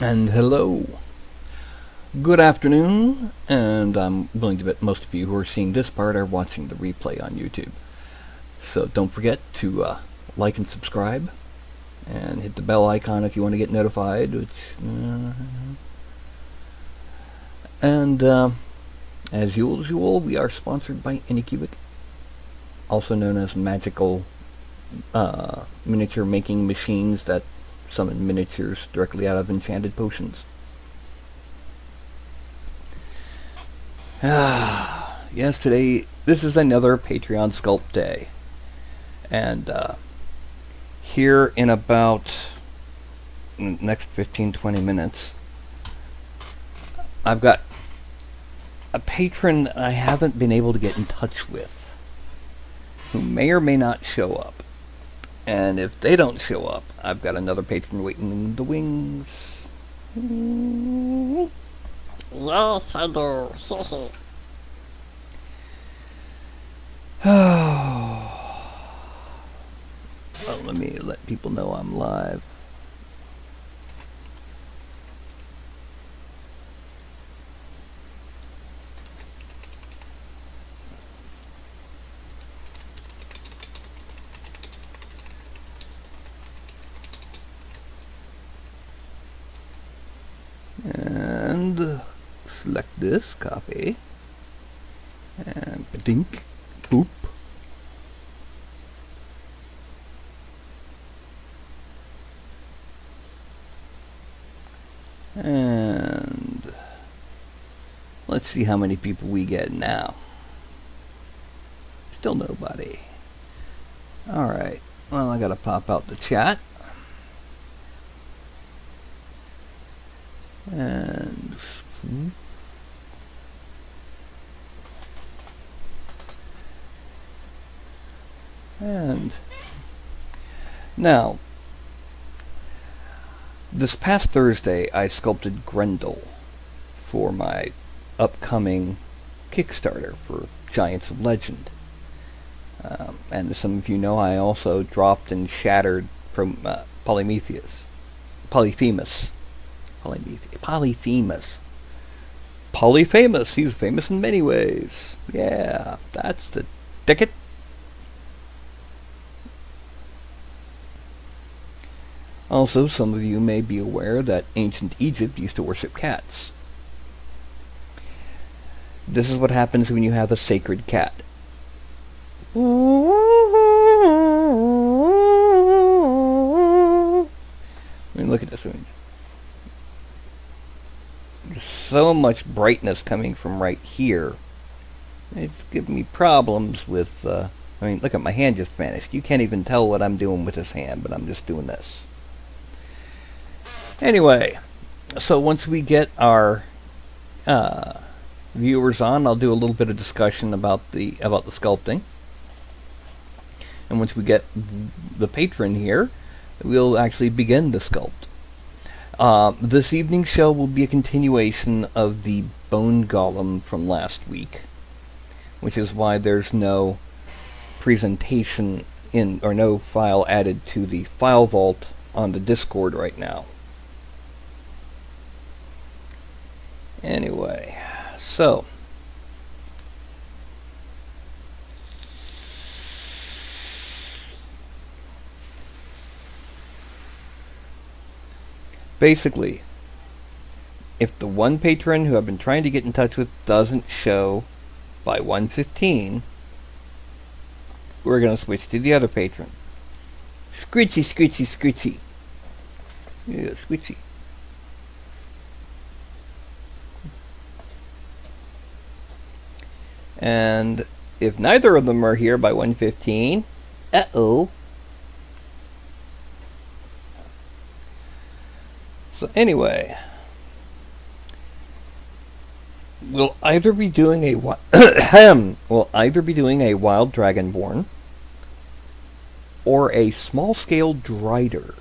And hello. Good afternoon, and I'm willing to bet most of you who are seeing this part are watching the replay on YouTube. So don't forget to like and subscribe, and hit the bell icon if you want to get notified. And as usual, we are sponsored by Anycubic, also known as magical miniature making machines that summon miniatures directly out of enchanted potions. Yes, this is another Patreon Sculpt Day. And here in about next 15-20 minutes, I've got a patron I haven't been able to get in touch with, who may or may not show up. And if they don't show up, I've got another patron waiting in the wings. Yes, I do. Oh, let me let people know I'm live. And select this, copy, and dink, boop. And let's see how many people we get now. Still nobody. Alright, well, I gotta pop out the chat. And now, this past Thursday, I sculpted Grendel for my upcoming Kickstarter for Giants of Legend. And as some of you know, I also dropped and shattered from Polyphemus. Polyphemus. He's famous in many ways. Yeah, that's the ticket. Also, some of you may be aware that ancient Egypt used to worship cats. This is what happens when you have a sacred cat. I mean, look at this. There's so much brightness coming from right here. It's giving me problems with, I mean, look at my hand just vanished. You can't even tell what I'm doing with this hand, but I'm just doing this. Anyway, so once we get our viewers on, I'll do a little bit of discussion about the sculpting. And once we get the patron here, we'll actually begin the sculpt. This evening's show will be a continuation of the Bone Golem from last week, which is why there's no presentation or no file added to the file vault on the Discord right now. Anyway, so basically, if the one patron who I've been trying to get in touch with doesn't show by 1:15, we're going to switch to the other patron. Scritchy, scritchy, scritchy. Yeah, scritchy. And if neither of them are here by 1:15, uh-oh. So anyway, we'll either be doing a wild dragonborn or a small-scale drider.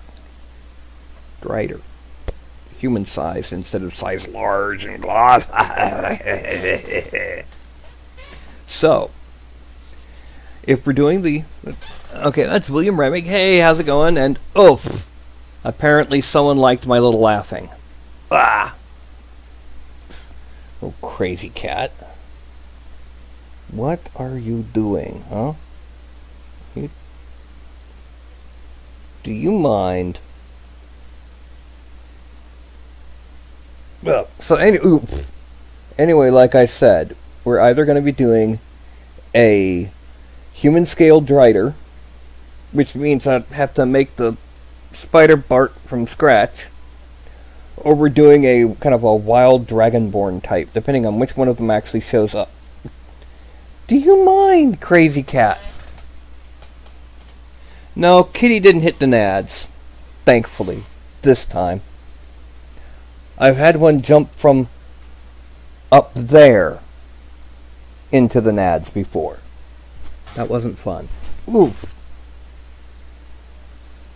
Human size instead of size large and gloss. So, if we're doing the... Okay, that's William Remick. Hey, how's it going? And, oof! Apparently someone liked my little laughing. Ah! Oh, crazy cat. What are you doing, huh? Do you mind? Well, so anyway, like I said, we're either going to be doing a human scale drider, which means I have to make the spider Bart from scratch, or we're doing a kind of a wild dragonborn type, depending on which one of them actually shows up. Do you mind, crazy cat? No, Kitty didn't hit the nads, thankfully, this time. I've had one jump from up there into the nads before. That wasn't fun. Oof.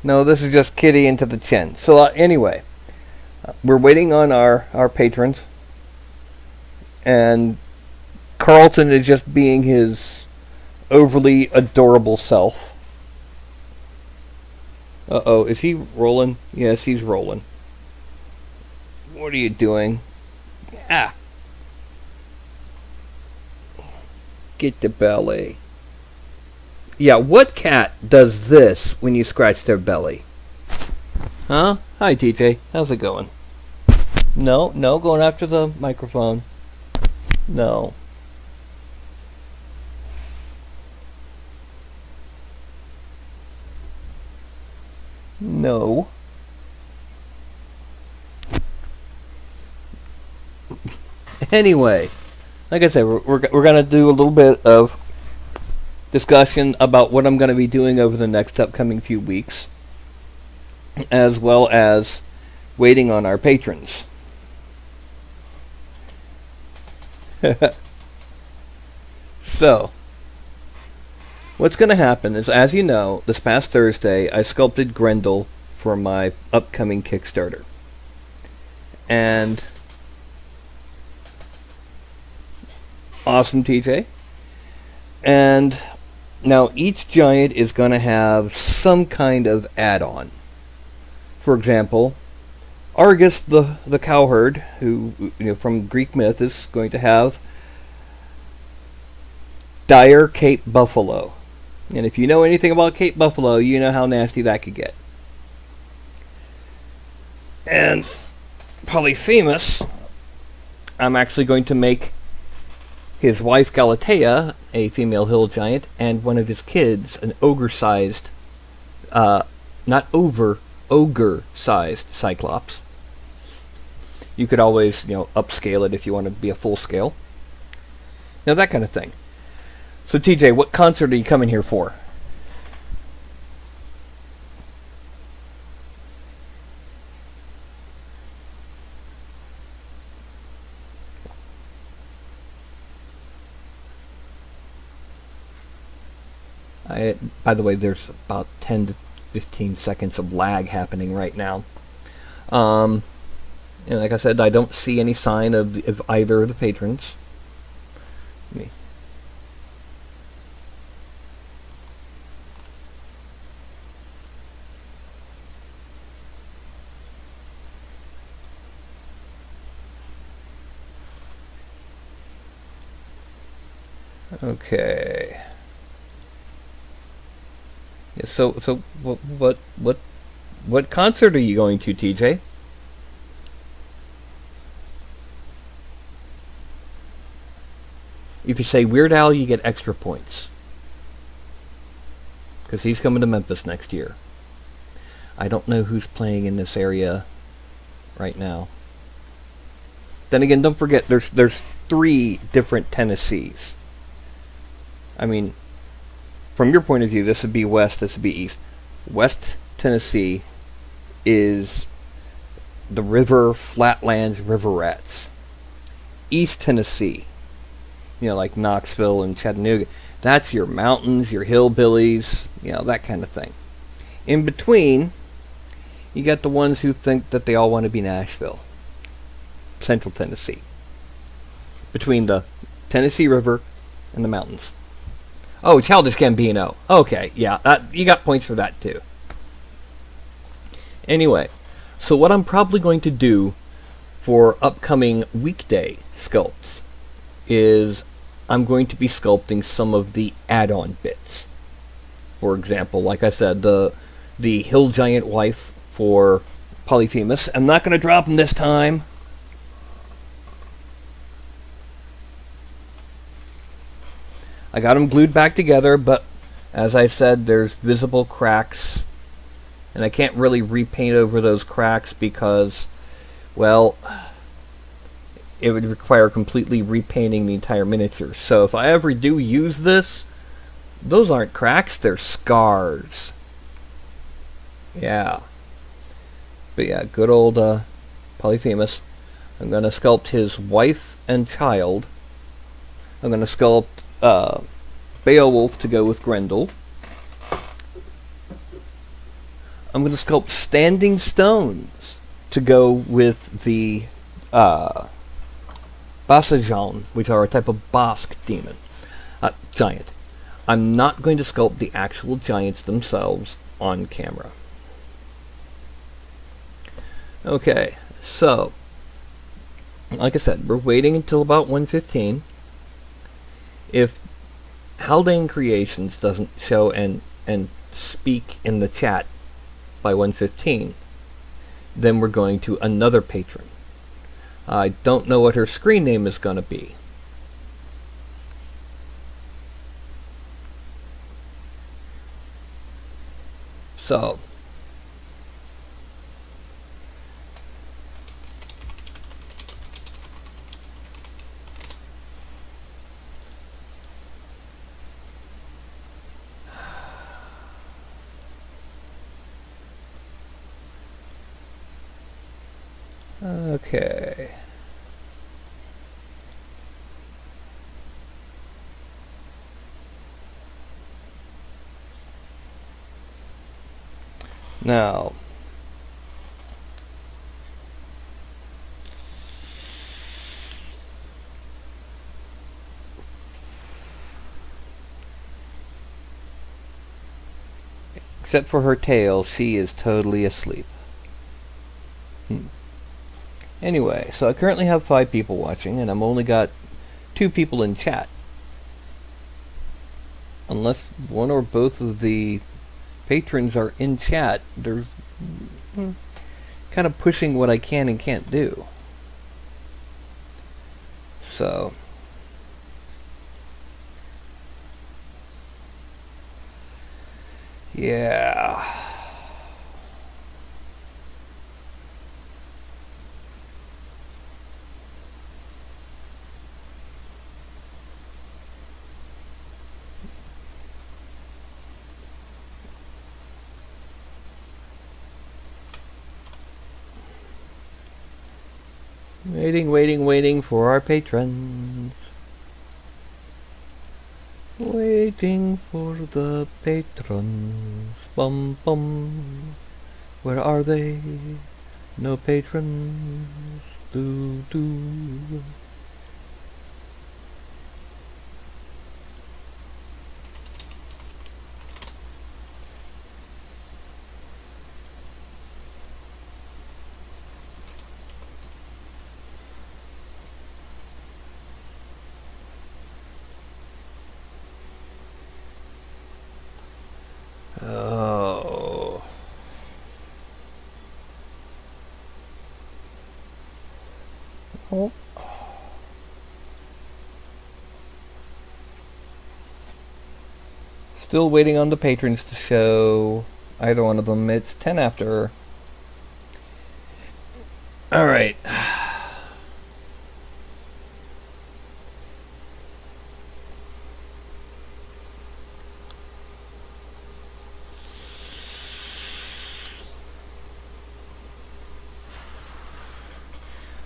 No, this is just Kitty into the chin. So anyway, we're waiting on our patrons. And Carlton is just being his overly adorable self. Uh-oh, is he rolling? Yes, he's rolling. What are you doing? Ah. Get the belly. Yeah, what cat does this when you scratch their belly? Huh? Hi, TJ. How's it going? No, going after the microphone. No. No. Anyway, like I said, we're going to do a little bit of discussion about what I'm going to be doing over the next upcoming few weeks, as well as waiting on our patrons. So, what's going to happen is, as you know, this past Thursday, I sculpted Grendel for my upcoming Kickstarter. And awesome, TJ. And now each giant is going to have some kind of add-on. For example, Argus the cowherd, who from Greek myth, is going to have dire Cape buffalo. And if you know anything about Cape buffalo, you know how nasty that could get. And Polyphemus, I'm actually going to make his wife Galatea, a female hill giant, and one of his kids, an ogre-sized, ogre-sized Cyclops. You could always, upscale it if you want to be a full scale. Now, that kind of thing. So, TJ, what concert are you coming here for? By the way, there's about 10 to 15 seconds of lag happening right now. And like I said, I don't see any sign of either of the patrons. Okay. Yeah, so what concert are you going to, TJ? If you say Weird Al, you get extra points. Because he's coming to Memphis next year. I don't know who's playing in this area right now. Then again, don't forget, there's 3 different Tennessees. I mean, from your point of view, this would be west, this would be east. West Tennessee is the river, flatlands, river rats. East Tennessee, like Knoxville and Chattanooga, that's your mountains, your hillbillies, that kind of thing. In between, you got the ones who think that they all want to be Nashville. Central Tennessee. Between the Tennessee River and the mountains. Oh, Childish Gambino. Okay, yeah, you got points for that too. Anyway, so what I'm probably going to do for upcoming weekday sculpts is I'm going to be sculpting some of the add-on bits. For example, like I said, the Hill Giant wife for Polyphemus. I'm not going to drop him this time. I got them glued back together, but as I said, there's visible cracks, and I can't really repaint over those cracks because, well, it would require completely repainting the entire miniature. So if I ever do use this, those aren't cracks, they're scars. Yeah. But yeah, good old Polyphemus. I'm going to sculpt his wife and child. I'm going to sculpt Beowulf to go with Grendel. I'm going to sculpt standing stones to go with the Basajan, which are a type of Basque demon. Giant. I'm not going to sculpt the actual giants themselves on camera. Okay, so, like I said, we're waiting until about 1:15. If Haldane Creations doesn't show and speak in the chat by 1:15, then we're going to another patron. I don't know what her screen name is going to be. So, okay. Now, except for her tail, she is totally asleep. Anyway, so I currently have 5 people watching, and I've only got 2 people in chat. Unless one or both of the patrons are in chat, there's kind of pushing what I can and can't do. So, yeah. Waiting for our patrons. Waiting for the patrons. Bum bum. Where are they? No patrons. Do do. Oh. Oh. Still waiting on the patrons to show either one of them. It's 10 after. Alright.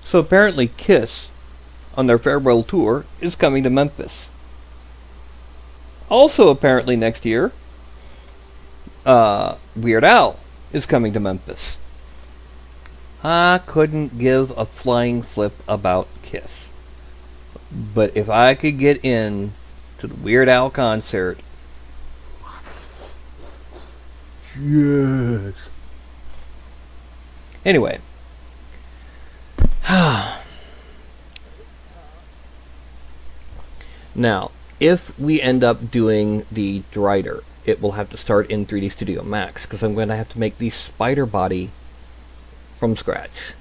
So apparently Kiss, on their farewell tour, is coming to Memphis. Also apparently next year, Weird Al is coming to Memphis. I couldn't give a flying flip about Kiss. But if I could get in to the Weird Al concert, yes. Anyway. Now, if we end up doing the Drider, it will have to start in 3D Studio Max, because I'm going to have to make the spider body from scratch.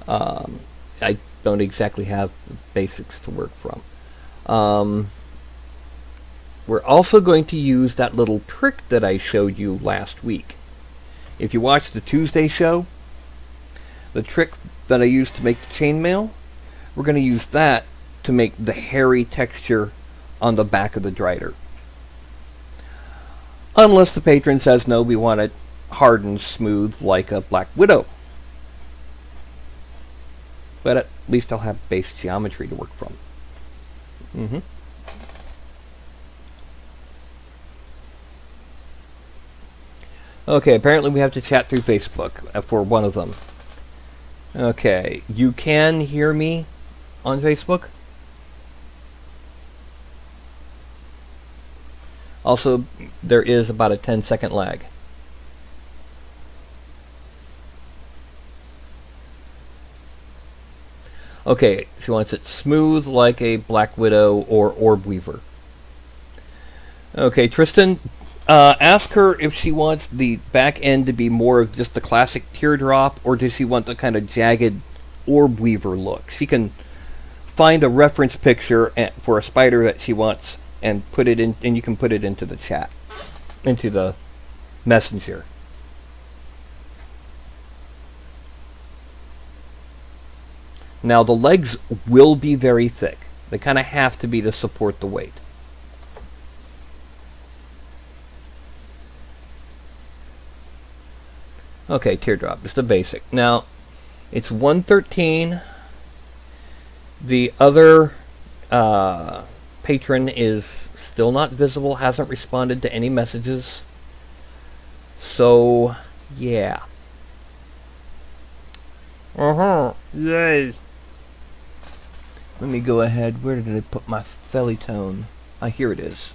I don't exactly have the basics to work from. We're also going to use that little trick that I showed you last week. If you watched the Tuesday show, the trick that I used to make the chainmail, we're going to use that to make the hairy texture on the back of the Drider. Unless the patron says, no, we want it hard and smooth like a Black Widow. But at least I'll have base geometry to work from. Okay, apparently we have to chat through Facebook for one of them. Okay, you can hear me on Facebook? Also, there is about a 10-second lag. Okay, she wants it smooth like a Black Widow or Orb Weaver. Okay, Tristan, ask her if she wants the back end to be more of just the classic teardrop, or does she want the kind of jagged Orb Weaver look. She can find a reference picture for a spider that she wants and put it in, and you can put it into the chat, into the messenger. Now the legs will be very thick. They kind of have to be to support the weight. Okay, teardrop, just a basic. Now, it's 113. The other patron is still not visible, hasn't responded to any messages. So, yeah. Yay. Let me go ahead. Where did I put my Felitone? Here it is.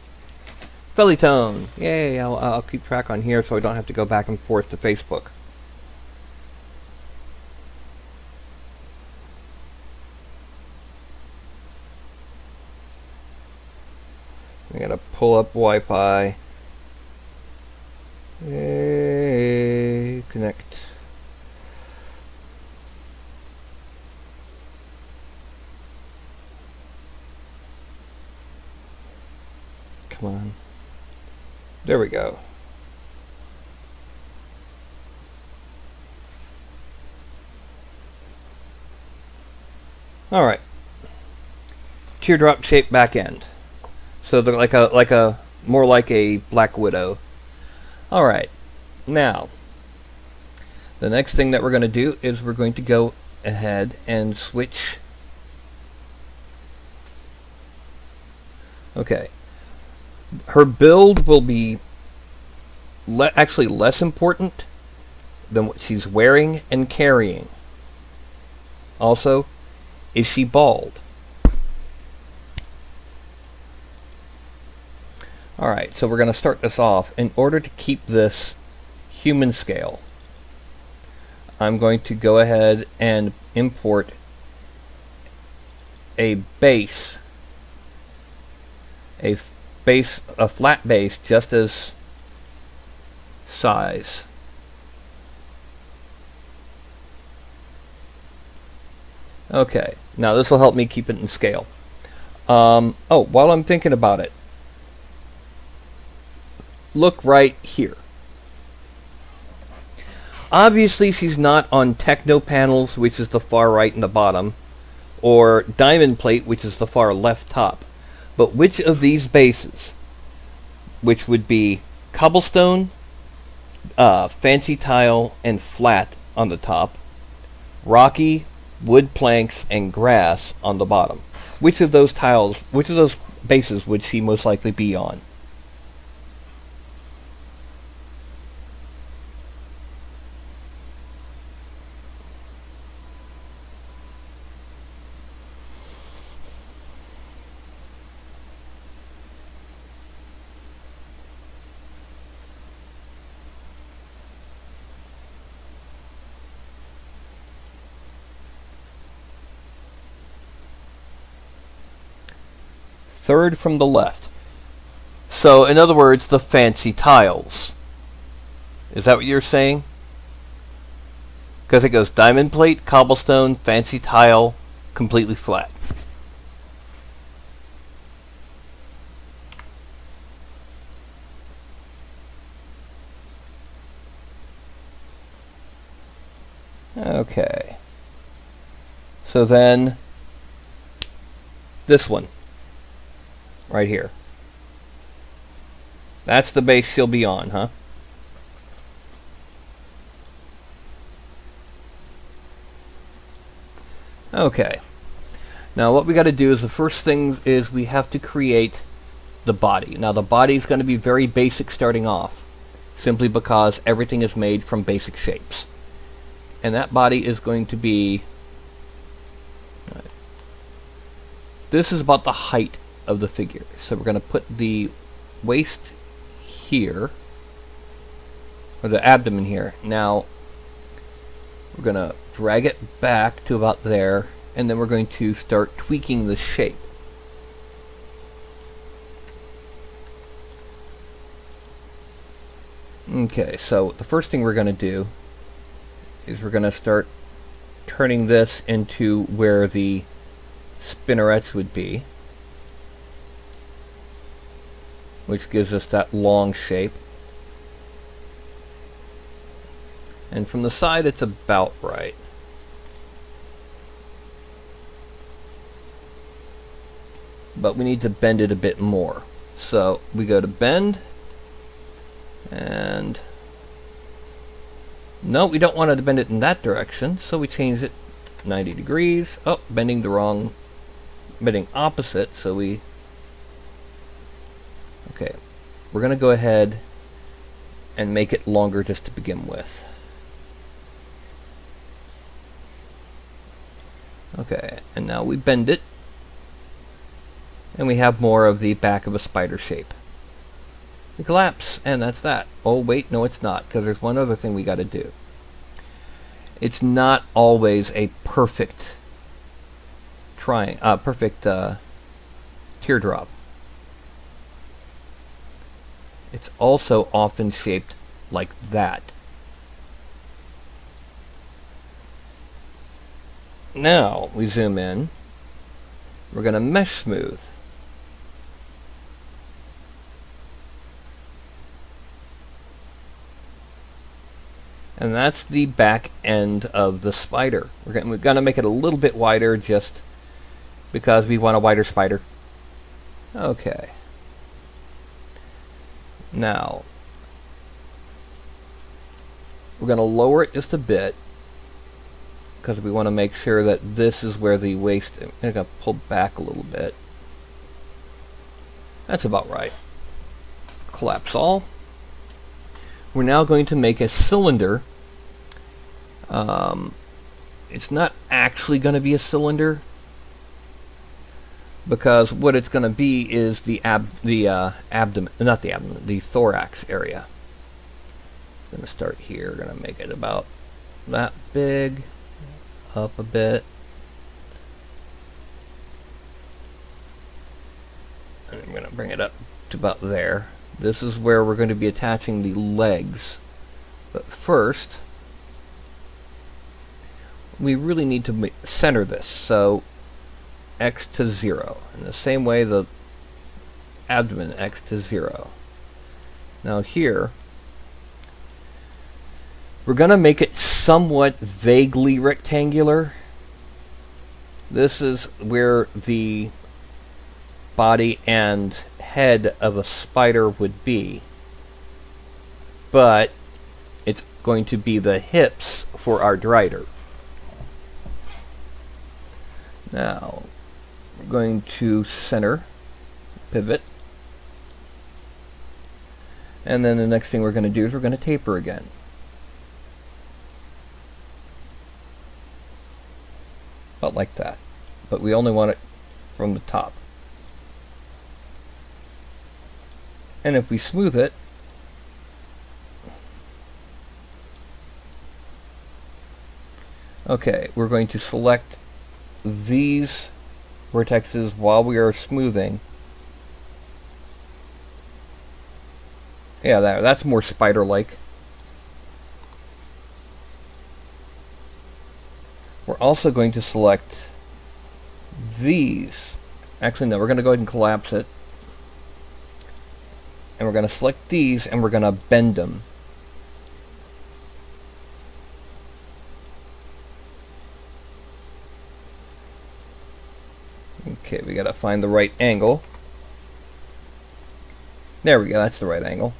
Felitone! Yay! I'll keep track on here so I don't have to go back and forth to Facebook. I gotta pull up Wi-Fi. Hey, connect. Come on. There we go. All right. Teardrop shaped back end. So they're more like a Black Widow. All right. Now, the next thing that we're going to do is we're going to go ahead and switch. Okay. Her build will be actually less important than what she's wearing and carrying. Also, is she bald? Alright, so we're going to start this off. In order to keep this human scale, I'm going to go ahead and import a base, a flat base just as size. Okay, now this will help me keep it in scale. Oh, while I'm thinking about it, look right here. Obviously she's not on Techno Panels, which is the far right in the bottom, or Diamond Plate, which is the far left top. But which of these bases, which would be cobblestone, fancy tile, and flat on the top, rocky, wood planks, and grass on the bottom, which of those bases would she most likely be on? Third from the left. So, in other words, the fancy tiles. Is that what you're saying? Because it goes diamond plate, cobblestone, fancy tile, completely flat. Okay. So then, this one, right here. That's the base she'll be on, huh? Okay. Now what we got to do is the first thing is we have to create the body. Now the body is going to be very basic starting off, simply because everything is made from basic shapes. And that body is going to be... This is about the height of the figure. So we're going to put the waist here, or the abdomen here. Now we're going to drag it back to about there, and then we're going to start tweaking the shape. Okay, so the first thing we're going to do is we're going to start turning this into where the spinnerets would be, which gives us that long shape. And from the side it's about right. But we need to bend it a bit more. So we go to bend, and no, we don't want to bend it in that direction, so we change it 90 degrees. Oh, bending the wrong, bending opposite, so we... Okay, we're going to go ahead and make it longer just to begin with. Okay, and now we bend it, and we have more of the back of a spider shape. We collapse, and that's that. Oh wait, no it's not, because there's one other thing we got to do. It's not always a perfect teardrop. It's also often shaped like that. Now we zoom in. We're going to mesh smooth. And that's the back end of the spider. We're going to make it a little bit wider just because we want a wider spider. Okay. Now, we're going to lower it just a bit because we want to make sure that this is where the waist... I'm going to pull back a little bit. That's about right. Collapse all. We're now going to make a cylinder. It's not actually going to be a cylinder because what it's going to be is the abdomen, not the abdomen, the thorax area. I'm going to start here. We're going to make it about that big, up a bit. And I'm going to bring it up to about there. This is where we're going to be attaching the legs. But first, we really need to center this. So, X to 0. In the same way, the abdomen, X to 0. Now here, we're going to make it somewhat vaguely rectangular. This is where the body and head of a spider would be, but it's going to be the hips for our drider. Now we're going to center, pivot, and then the next thing we're going to do is we're going to taper again. About like that, but we only want it from the top. And if we smooth it, okay, we're going to select these vertexes while we are smoothing Yeah, that's more spider-like. We're also going to select these. Actually, no, we're going to go ahead and collapse it. And we're going to select these, and we're going to bend them. Okay, we got to find the right angle. There we go, that's the right angle.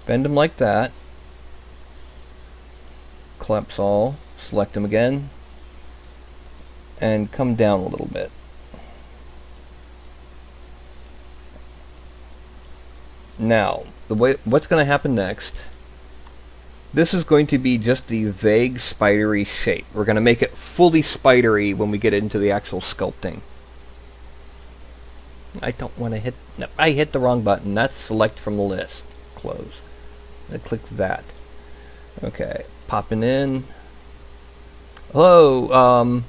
Bend them like that. Collapse all. Select them again. And come down a little bit. Now, what's going to happen next? This is going to be just the vague spidery shape. We're going to make it fully spidery when we get into the actual sculpting. I don't want to hit... No, I hit the wrong button. That's select from the list. Close. I click that. Okay. Popping in. Hello.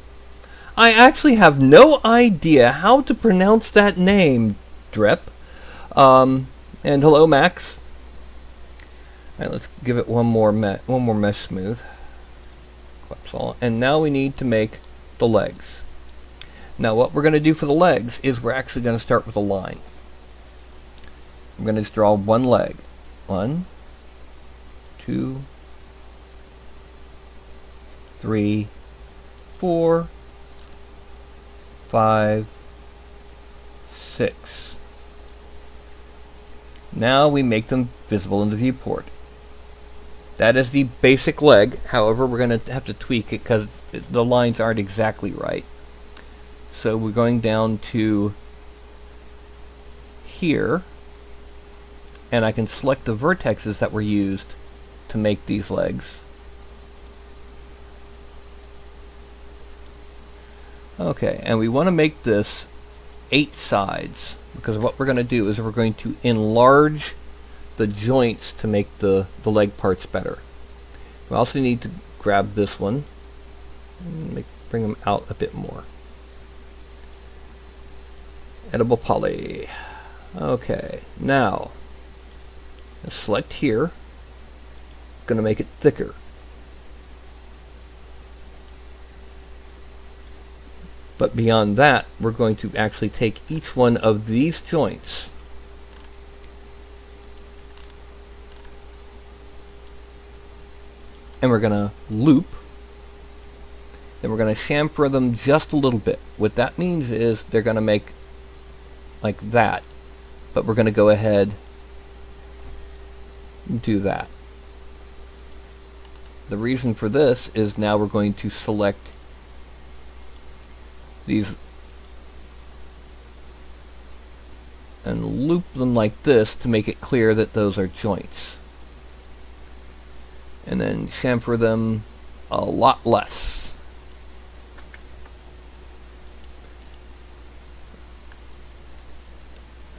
I actually have no idea how to pronounce that name, Drip. And hello, Max. Alright, let's give it one more mesh smooth. Collapse all. And now we need to make the legs. Now what we're going to do for the legs is we're actually going to start with a line. I'm going to just draw one leg. 1, 2, 3, 4, 5, 6. Now we make them visible in the viewport. That is the basic leg. However, we're going to have to tweak it because the lines aren't exactly right. So we're going down to here, and I can select the vertexes that were used to make these legs. Okay, and we want to make this 8 sides, because what we're going to do is we're going to enlarge the joints to make the leg parts better. We also need to grab this one and bring them out a bit more. Edible poly. Okay, now let's select here. Going to make it thicker. But beyond that, we're going to actually take each one of these joints and we're going to loop. Then we're going to chamfer them just a little bit. What that means is they're going to make like that, but we're going to go ahead and do that. The reason for this is now we're going to select these and loop them like this to make it clear that those are joints. And then chamfer them a lot less.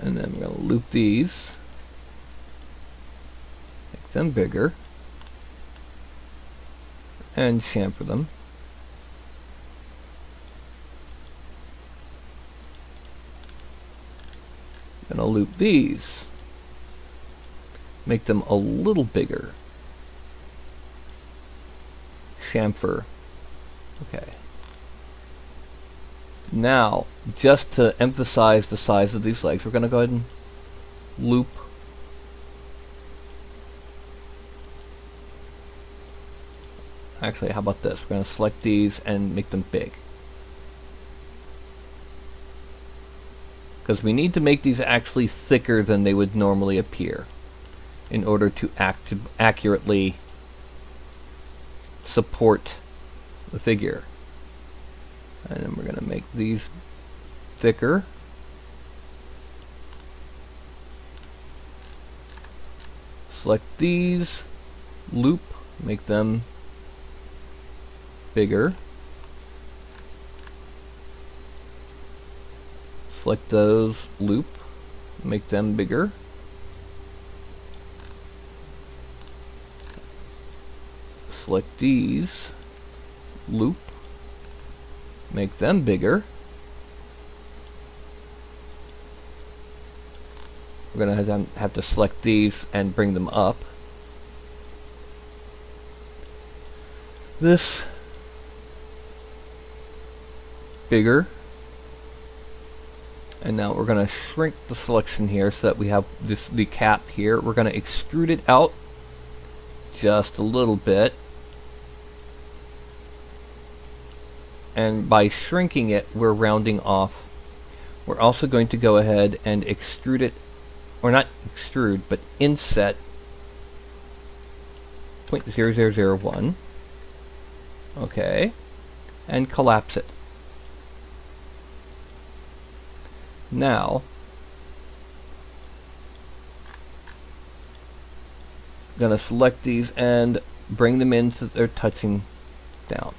And then we're going to loop these, make them bigger, and chamfer them. Then I'll loop these, make them a little bigger, chamfer. Okay. Now, just to emphasize the size of these legs, we're going to go ahead and loop. Actually, how about this? We're going to select these and make them big. Because we need to make these actually thicker than they would normally appear in order to accurately support the figure. And then we're going to make these thicker. Select these, loop, make them bigger. Select those, loop, make them bigger. Select these, loop, make them bigger. We're going to have to select these and bring them up. This bigger. And now we're going to shrink the selection here so that we have the cap here. We're going to extrude it out just a little bit. And by shrinking it, we're rounding off. We're also going to go ahead and extrude it, or not extrude, but inset 0.0001. Okay. And collapse it. Now, I'm going to select these and bring them in so that they're touching down.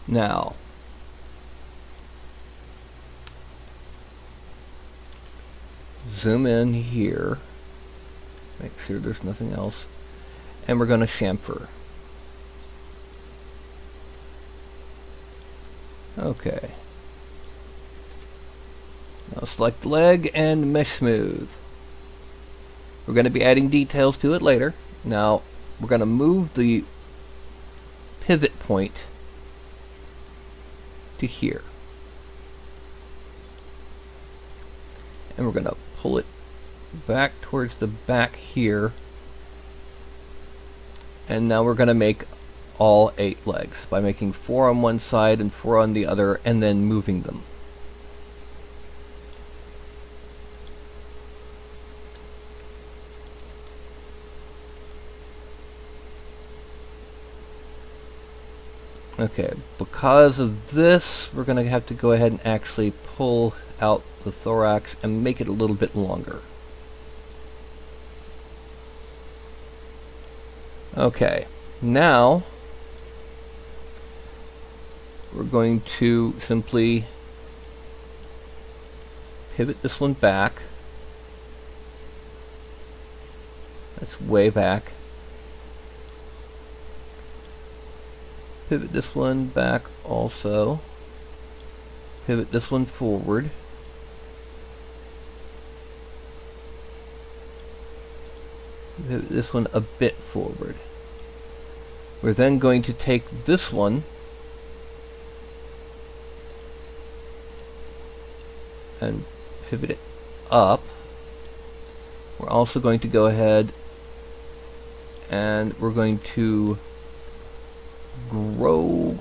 Now, zoom in here, make sure there's nothing else, and we're going to chamfer. Okay. Now select leg and mesh smooth. We're going to be adding details to it later. Now we're going to move the pivot point to here. And we're going to pull it back towards the back here. And now we're going to make all 8 legs by making 4 on one side and 4 on the other and then moving them. Okay, because of this, we're going to have to go ahead and actually pull out the thorax and make it a little bit longer. Okay, now we're going to simply pivot this one back. That's way back. Pivot this one back also. Pivot this one forward. Pivot this one a bit forward. We're then going to take this one and pivot it up. We're also going to go ahead and we're going to grow.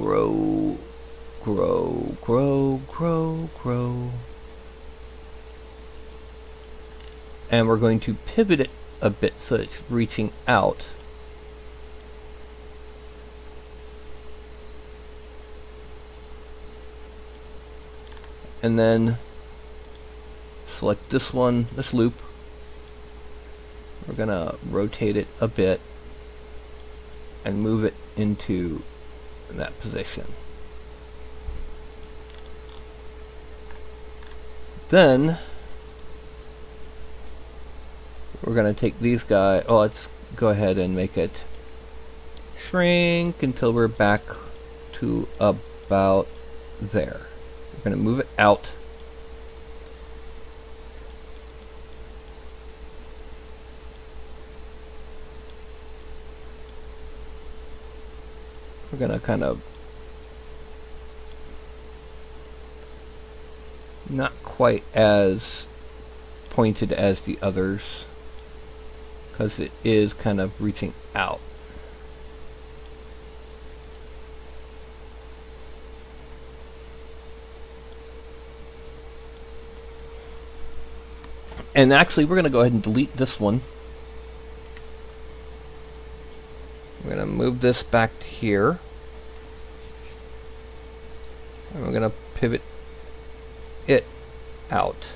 And we're going to pivot it a bit so it's reaching out. And then select this one, this loop. We're gonna rotate it a bit and move it into that position. Then we're going to take these guys. Oh, let's go ahead and make it shrink until we're back to about there. We're going to move it out. We're going to kind of not quite as pointed as the others because it is kind of reaching out. And actually we're going to go ahead and delete this one. We're going to move this back to here. And we're going to pivot it out.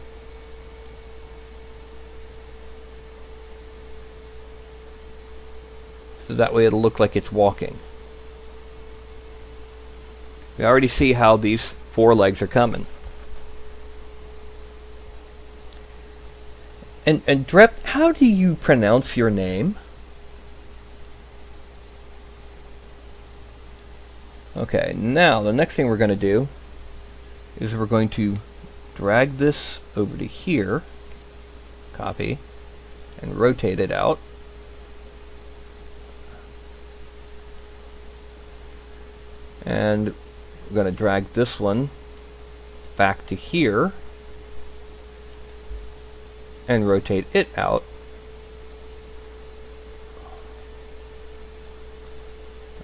So that way it'll look like it's walking. We already see how these 4 legs are coming. And Drep, how do you pronounce your name? Okay, now the next thing we're going to do is we're going to drag this over to here. copy, and rotate it out. And we're going to drag this one back to here and rotate it out.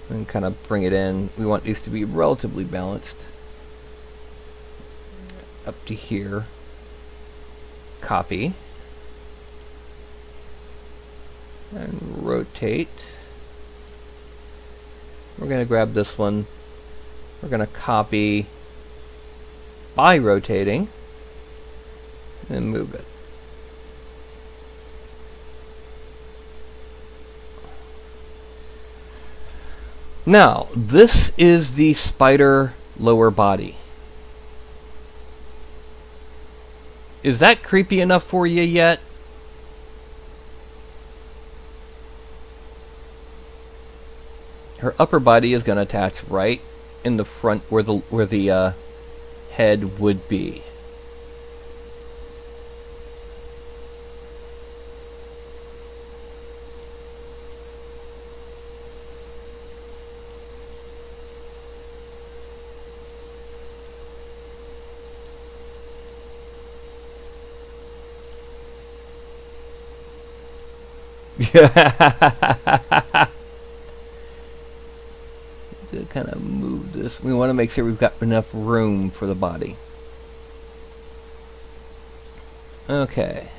And kind of bring it in. We want these to be relatively balanced. Up to here. Copy. And rotate. We're going to grab this one. We're going to copy by rotating. And then move it. Now, this is the spider lower body. Is that creepy enough for you yet? Her upper body is going to attach right in the front where the head would be. To kind of move this, we want to make sure we've got enough room for the body. Okay,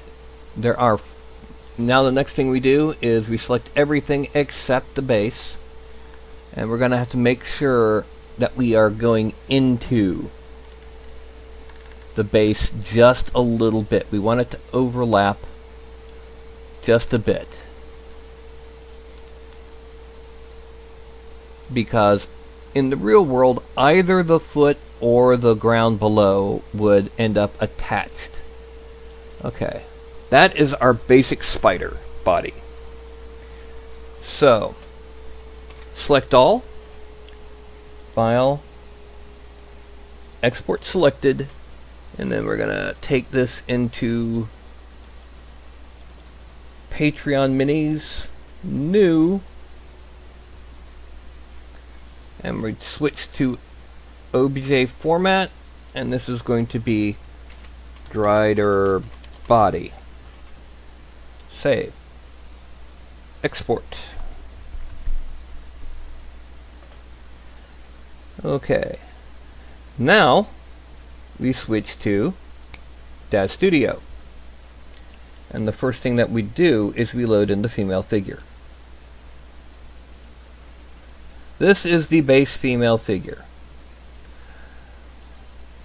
now the next thing we do is we select everything except the base, and we're going to have to make sure that we are going into the base just a little bit. We want it to overlap just a bit, because in the real world either the foot or the ground below would end up attached. Okay, that is our basic spider body. So select all, file, export selected, and then we're gonna take this into Patron minis, new, and we switch to OBJ format, and this is going to be drider body. Save. Export. Okay. Now we switch to Daz Studio. And the first thing that we do is we load in the female figure. This is the base female figure.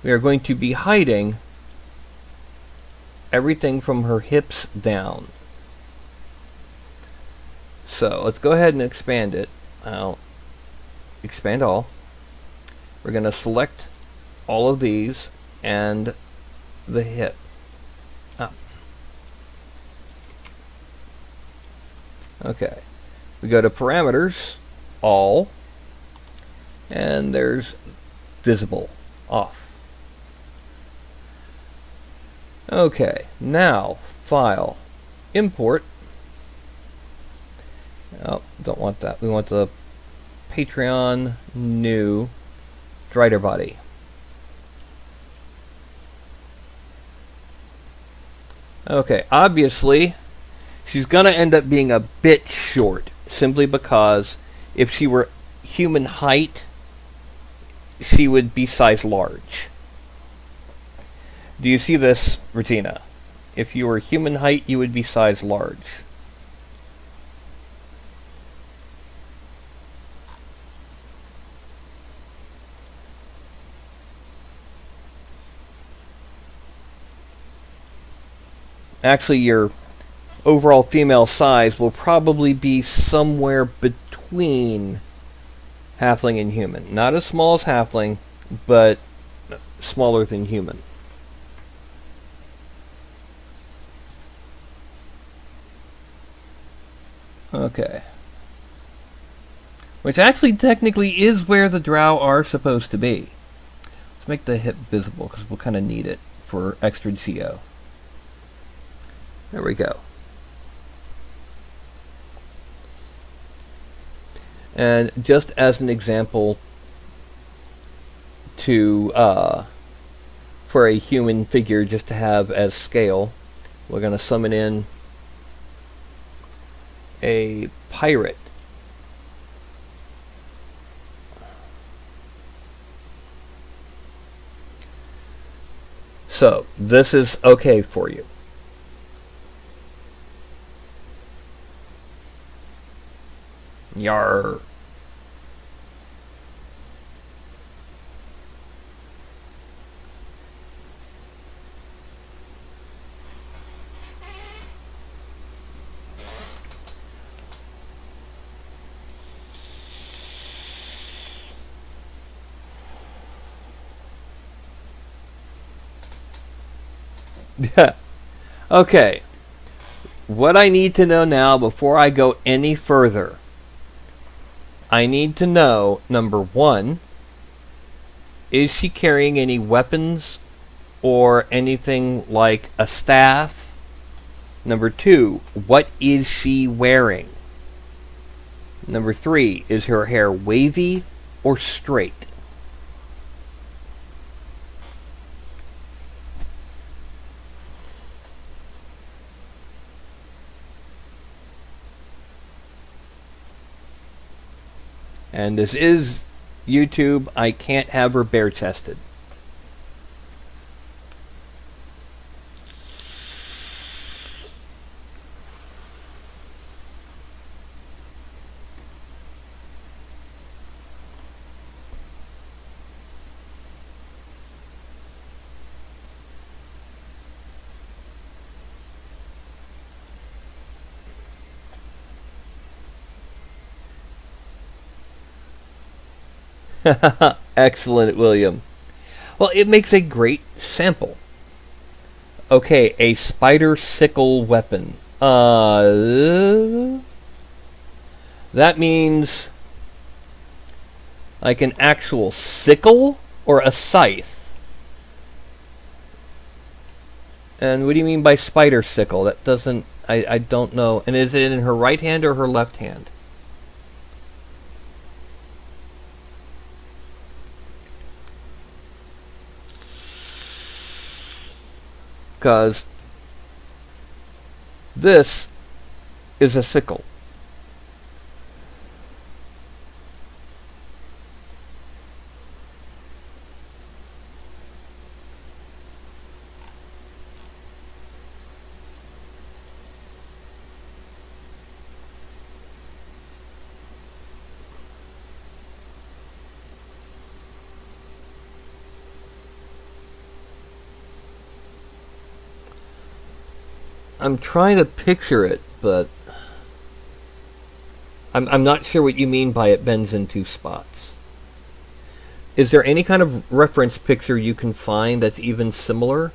We are going to be hiding everything from her hips down. So let's go ahead and expand it. I'll expand all. We're going to select all of these and the hip. Okay, we go to parameters, all, and there's visible, off. Okay, now file, import. Oh, don't want that. We want the Patron new drider body. Okay, obviously she's going to end up being a bit short, simply because if she were human height, she would be size large. Do you see this, Regina? If you were human height, you would be size large. Actually, your overall female size will probably be somewhere between halfling and human. Not as small as halfling, but smaller than human. Okay. Which actually technically is where the drow are supposed to be. Let's make the hip visible because we'll kind of need it for extra geo. There we go. And just as an example to for a human figure just to have as scale, we're going to summon in a pirate. So this is okay for you. Yar. Okay. What I need to know now before I go any further, I need to know, number one, is she carrying any weapons or anything like a staff? Number two, what is she wearing? Number three, is her hair wavy or straight? And this is YouTube. I can't have her bare-chested. Excellent, William. Well, it makes a great sample. Okay, a spider sickle weapon. That means like an actual sickle or a scythe? And what do you mean by spider sickle? That doesn't... I don't know. And is it in her right hand or her left hand? Because this is a sickle. I'm trying to picture it, but I'm not sure what you mean by it bends in two spots. Is there any kind of reference picture you can find that's even similar?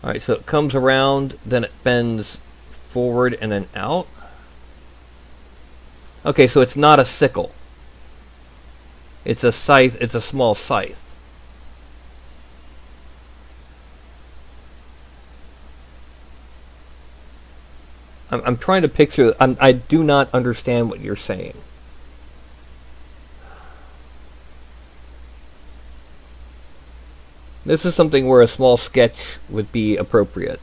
Alright, so it comes around, then it bends forward and then out. Okay, so it's not a sickle. It's a scythe, it's a small scythe. I'm trying to picture... I do not understand what you're saying. This is something where a small sketch would be appropriate.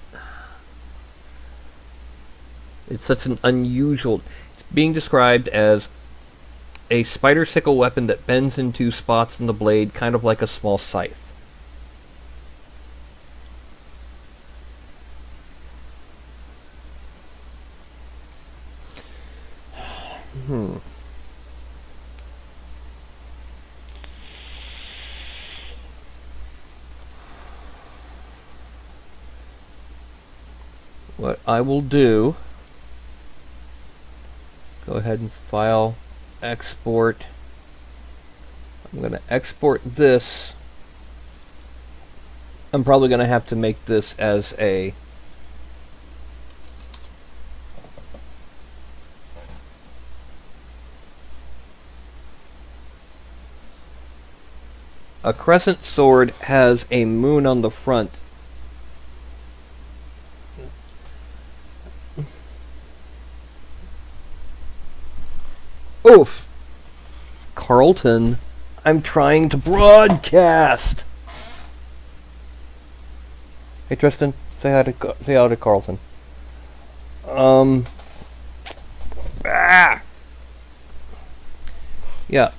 It's such an unusual... It's being described as a spider sickle weapon that bends in two spots in the blade, kind of like a small scythe. What I will do... Go ahead and file... export. I'm going to export this. I'm probably going to have to make this as a A crescent sword has a moon on the front. Oof! Carlton, I'm trying to broadcast! Hey Tristan, say hi to Carlton. Yeah.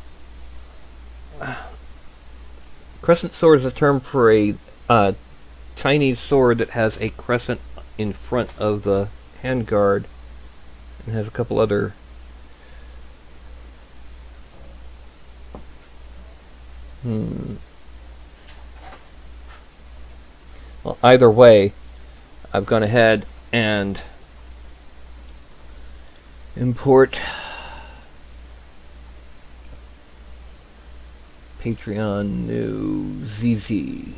Crescent sword is a term for a Chinese sword that has a crescent in front of the handguard and has a couple other Well, either way, I've gone ahead and import Patron new ZZ.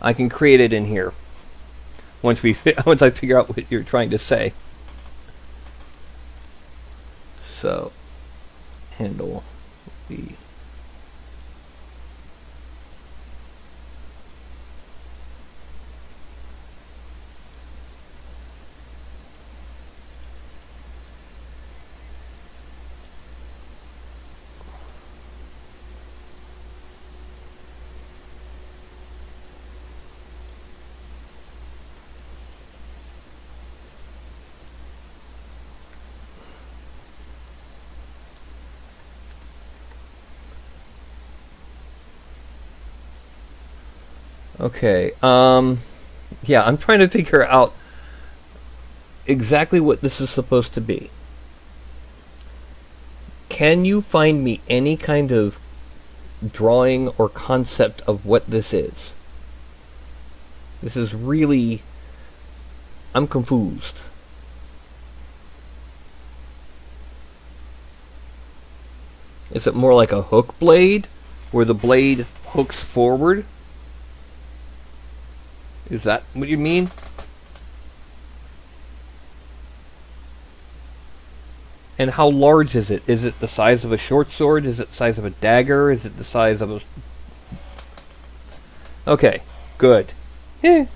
I can create it in here once I figure out what you're trying to say. So handle the Okay, yeah, I'm trying to figure out exactly what this is supposed to be. Can you find me any kind of drawing or concept of what this is? This is really... I'm confused. Is it more like a hook blade, where the blade hooks forward? Is that what you mean? And how large is it? Is it the size of a short sword? Is it the size of a dagger? Is it the size of a... Okay, good. Eh.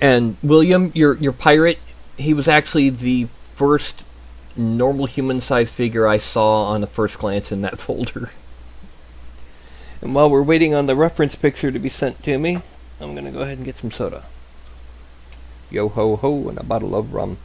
And William, your pirate, he was actually the first normal human-sized figure I saw on the first glance in that folder. And while we're waiting on the reference picture to be sent to me, I'm going to go ahead and get some soda. Yo ho ho and a bottle of rum.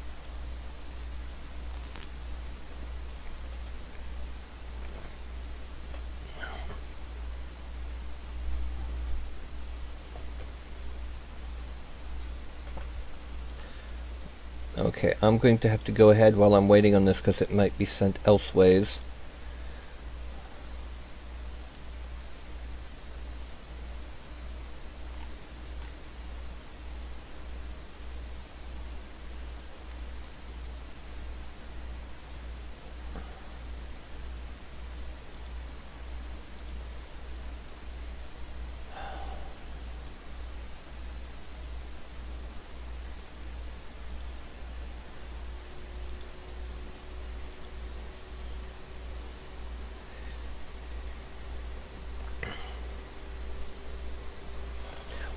Okay, I'm going to have to go ahead while I'm waiting on this because it might be sent elseways.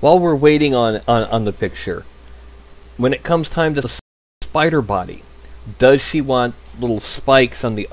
While we're waiting on the picture, when it comes time to the spider body, does she want little spikes on the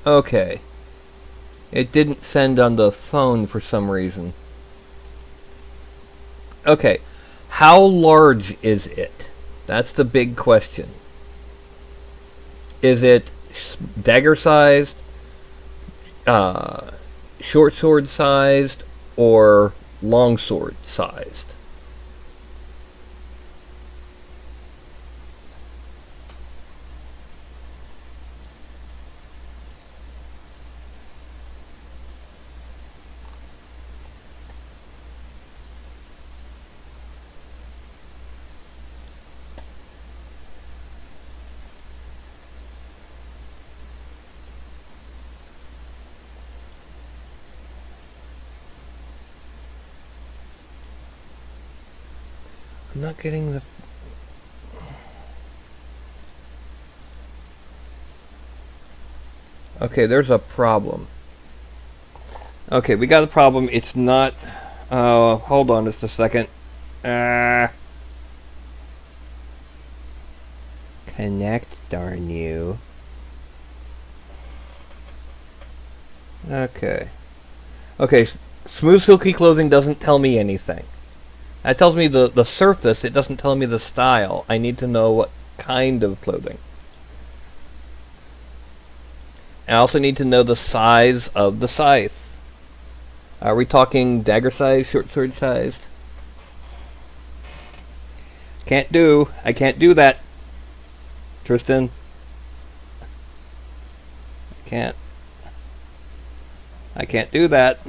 Okay. It didn't send on the phone for some reason. Okay. How large is it? That's the big question. Is it dagger sized, short sword sized, or long sword sized? I'm not getting the... Okay, there's a problem. Okay, we got a problem. It's not... hold on just a second. Connect, darn you. Okay. Okay, smooth silky clothing doesn't tell me anything. That tells me the surface, it doesn't tell me the style. I need to know what kind of clothing. I also need to know the size of the scythe. Are we talking dagger size, short sword sized? Can't do. I can't do that. Tristan. I can't do that.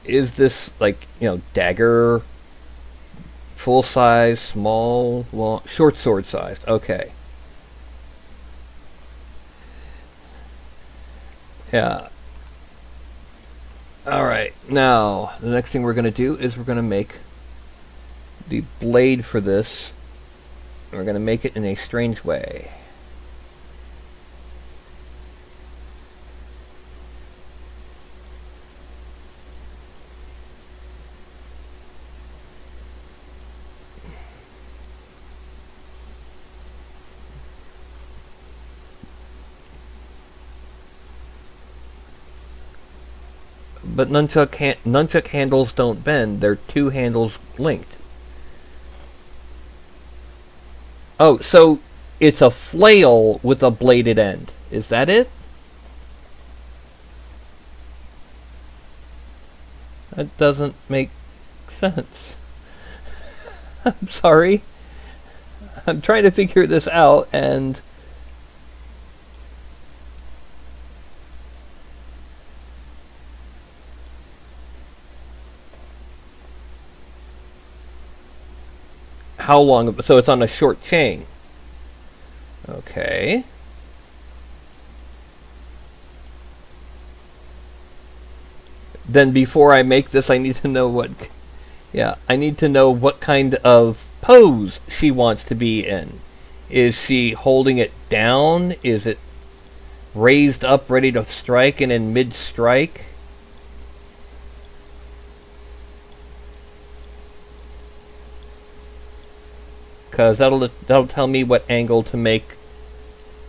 Is this like, dagger, full size, small, long, short sword sized? Okay. Yeah. Alright, now, the next thing we're going to do is we're going to make the blade for this. We're going to make it in a strange way. But nunchuck handles don't bend. They're two handles linked. Oh, so it's a flail with a bladed end. Is that it? That doesn't make sense. I'm sorry. I'm trying to figure this out, and... How long? So it's on a short chain. Okay. Then before I make this, I need to know what... Yeah, I need to know what kind of pose she wants to be in. Is she holding it down? Is it raised up, ready to strike, and in mid-strike? Because that'll tell me what angle to make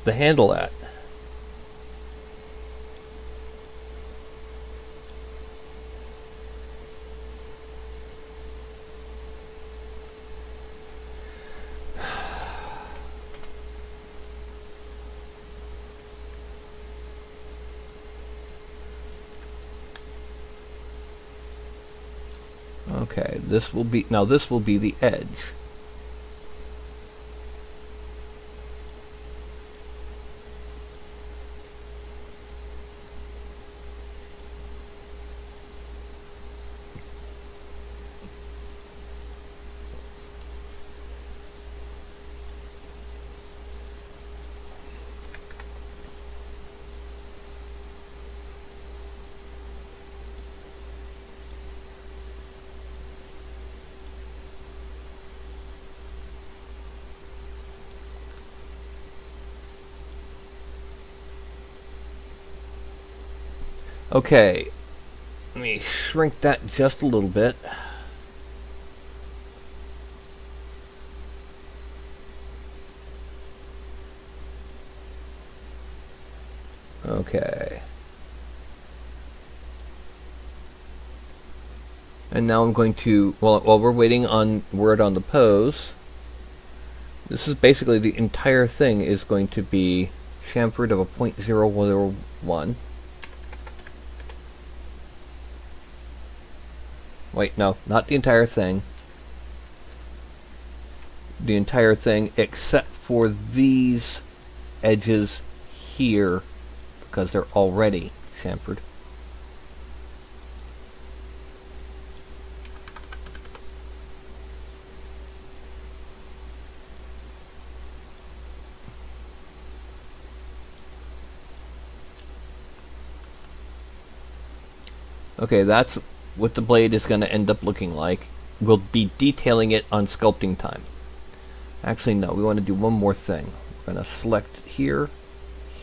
the handle at. Okay, this will be the edge. Okay, let me shrink that just a little bit. Okay. And now I'm going to, while we're waiting on word on the pose, this is basically the entire thing is going to be chamfered of a 0.001. Wait, no, not the entire thing. The entire thing except for these edges here, because they're already chamfered. Okay, that's what the blade is going to end up looking like. We'll be detailing it on sculpting time. Actually, no, we want to do one more thing. We're going to select here,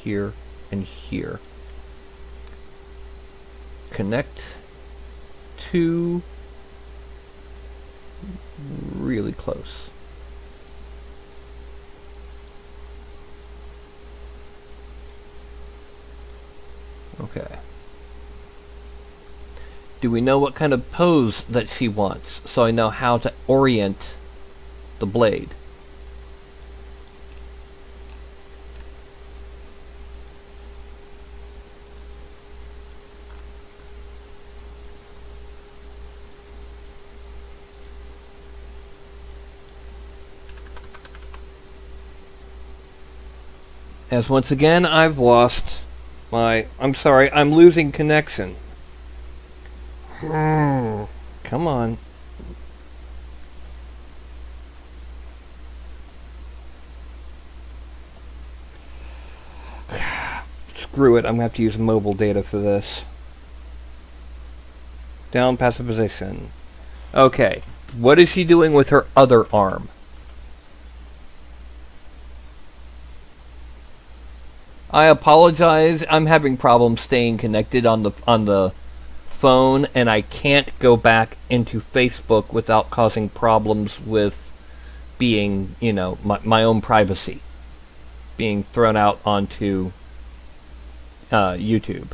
here, and here. Connect to really close. Okay. Do we know what kind of pose that she wants, so I know how to orient the blade? As once again I've lost my... I'm sorry, I'm losing connection. Come on. Screw it, I'm gonna have to use mobile data for this. Down passive position. Okay, what is she doing with her other arm? I apologize, I'm having problems staying connected on the phone, and I can't go back into Facebook without causing problems with being, you know, my own privacy being thrown out onto YouTube.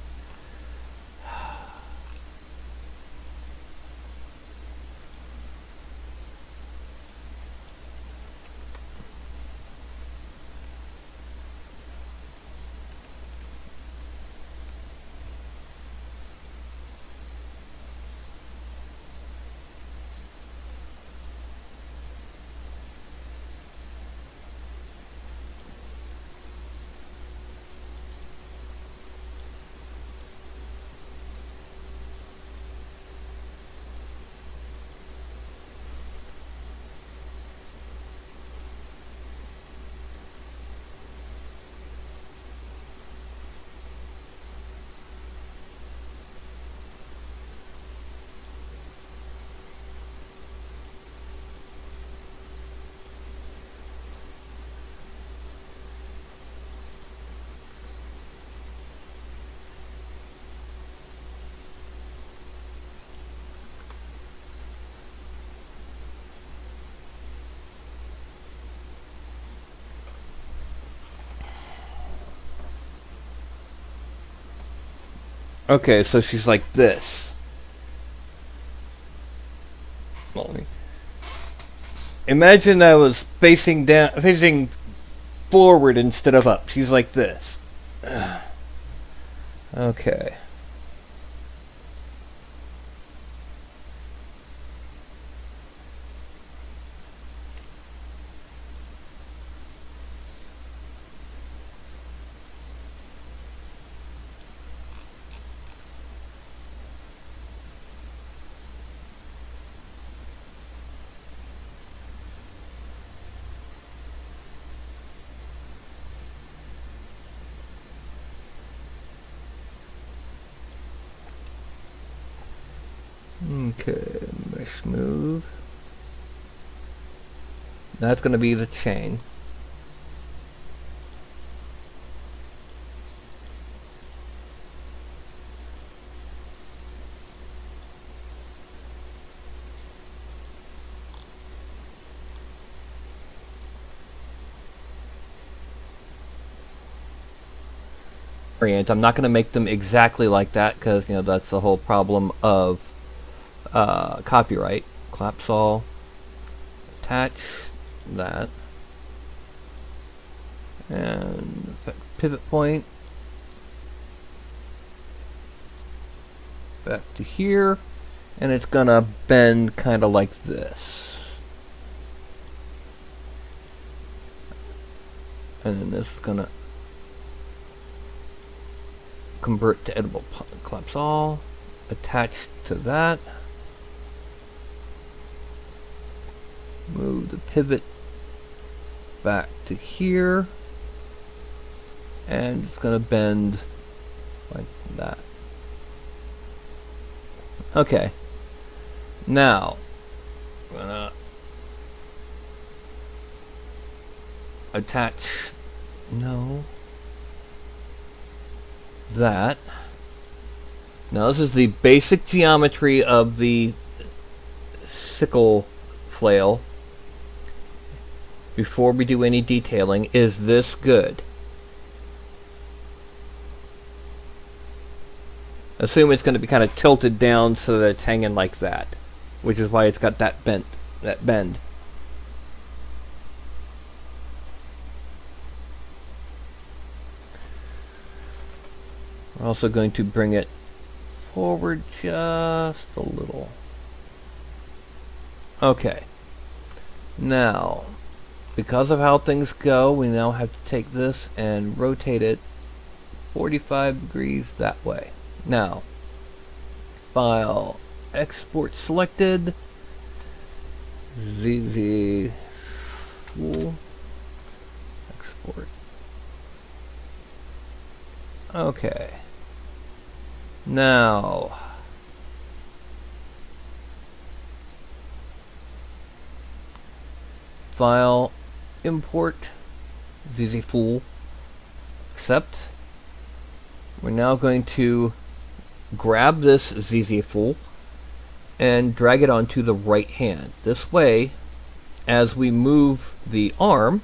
Okay, so she's like this. Well, imagine I was facing forward instead of up. She's like this. Okay. Okay, mesh move. That's going to be the chain. orient. I'm not going to make them exactly like that because, you know, that's the whole problem of copyright. Collapse all. Attach that. And pivot point. Back to here. And it's going to bend kind of like this. And then this is going to convert to editable. Collapse all. Attach to that. Move the pivot back to here. And it's going to bend like that. Okay. Now, I'm going to attach, that. Now this is the basic geometry of the sickle flail. Before we do any detailing, is this good? Assume it's going to be kind of tilted down so that it's hanging like that, which is why it's got that bend. We're also going to bring it forward just a little. Okay. Now, because of how things go, we now have to take this and rotate it 45 degrees that way. Now, file, export selected, ZZ full, export. Okay. Now, file, import, ZZ full, accept. We're now going to grab this ZZ full and drag it onto the right hand. This way, as we move the arm,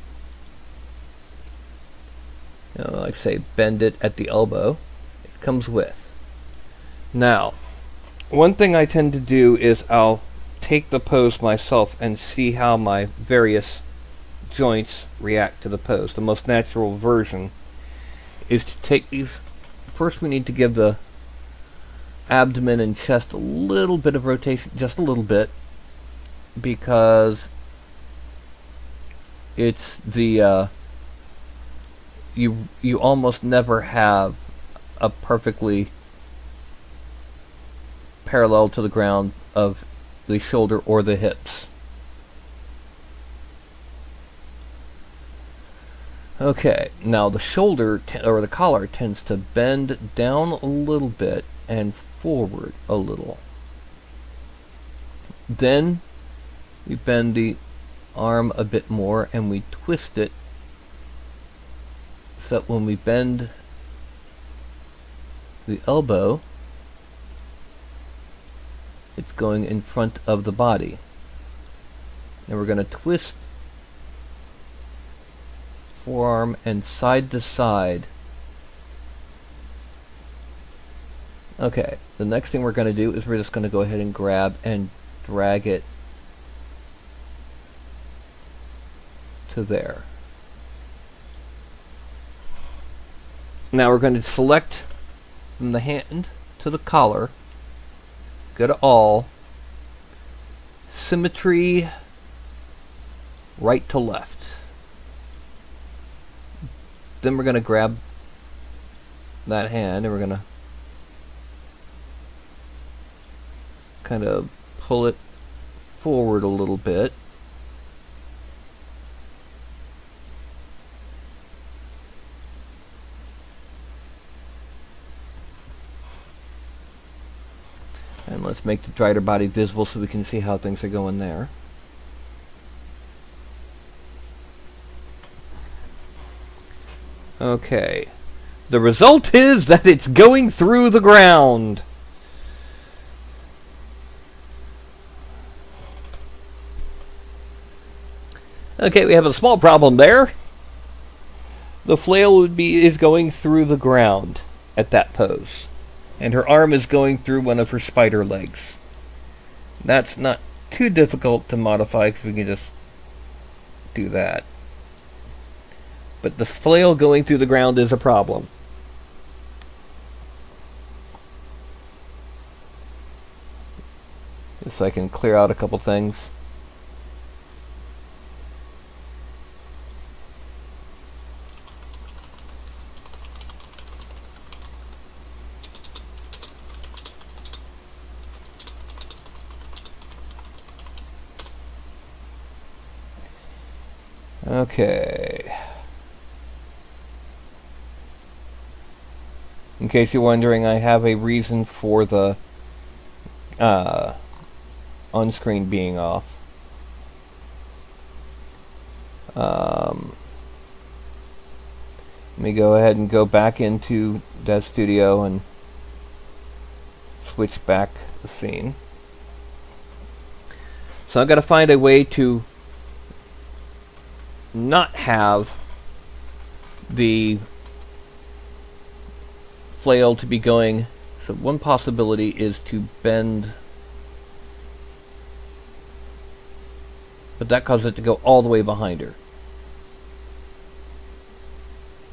like say bend it at the elbow, it comes with. Now, one thing I tend to do is I'll take the pose myself and see how my various joints react to the pose. The most natural version is to take these. First we need to give the abdomen and chest a little bit of rotation, just a little bit, because it's the you almost never have a perfectly parallel to the ground of the shoulder or the hips. Okay, now the shoulder or the collar tends to bend down a little bit and forward a little. Then we bend the arm a bit more and we twist it so that when we bend the elbow, it's going in front of the body. And we're going to twist forearm and side to side. Okay, the next thing we're going to do is we're just going to go ahead and grab and drag it to there. Now we're going to select from the hand to the collar, go to all, symmetry, right to left. Then we're going to grab that hand and we're going to kind of pull it forward a little bit. And let's make the drider body visible so we can see how things are going there. Okay. The result is that it's going through the ground. Okay, we have a small problem there. The flail is going through the ground at that pose, and her arm is going through one of her spider legs. That's not too difficult to modify because we can just do that. But the flail going through the ground is a problem. Just so I can clear out a couple things. Okay. In case you're wondering, I have a reason for the on-screen being off. Let me go ahead and go back into Dev Studio and switch back the scene. So I've got to find a way to not have the flail to be going. So one possibility is to bend, but that causes it to go all the way behind her.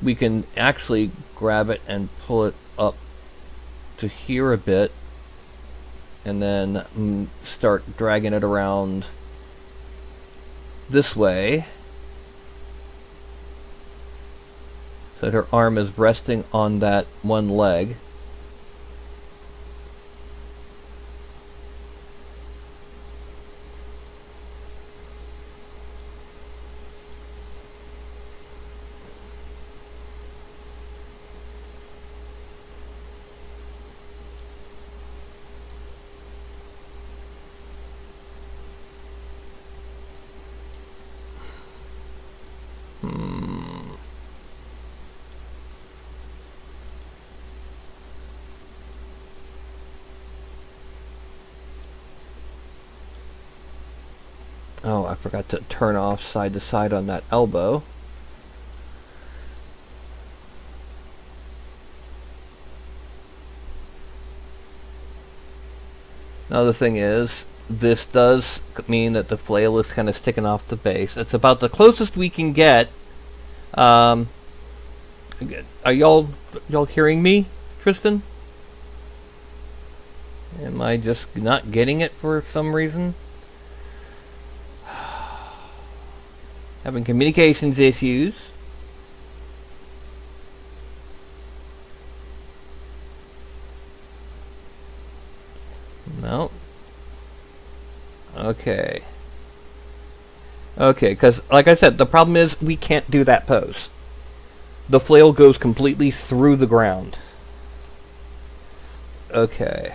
We can actually grab it and pull it up to here a bit, and then start dragging it around this way so that her arm is resting on that one leg. Oh, I forgot to turn off side to side on that elbow. Now the thing is, this does mean that the flail is kind of sticking off the base. It's about the closest we can get. Are y'all hearing me, Tristan? Am I just not getting it for some reason? Having communications issues. No. Okay. Okay, because like I said, the problem is we can't do that pose. The flail goes completely through the ground. Okay.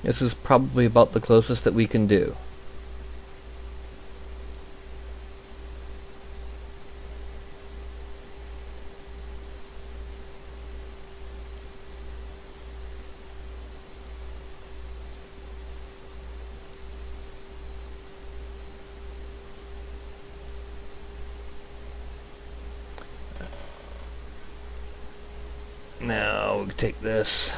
This is probably about the closest that we can do. Now we take this.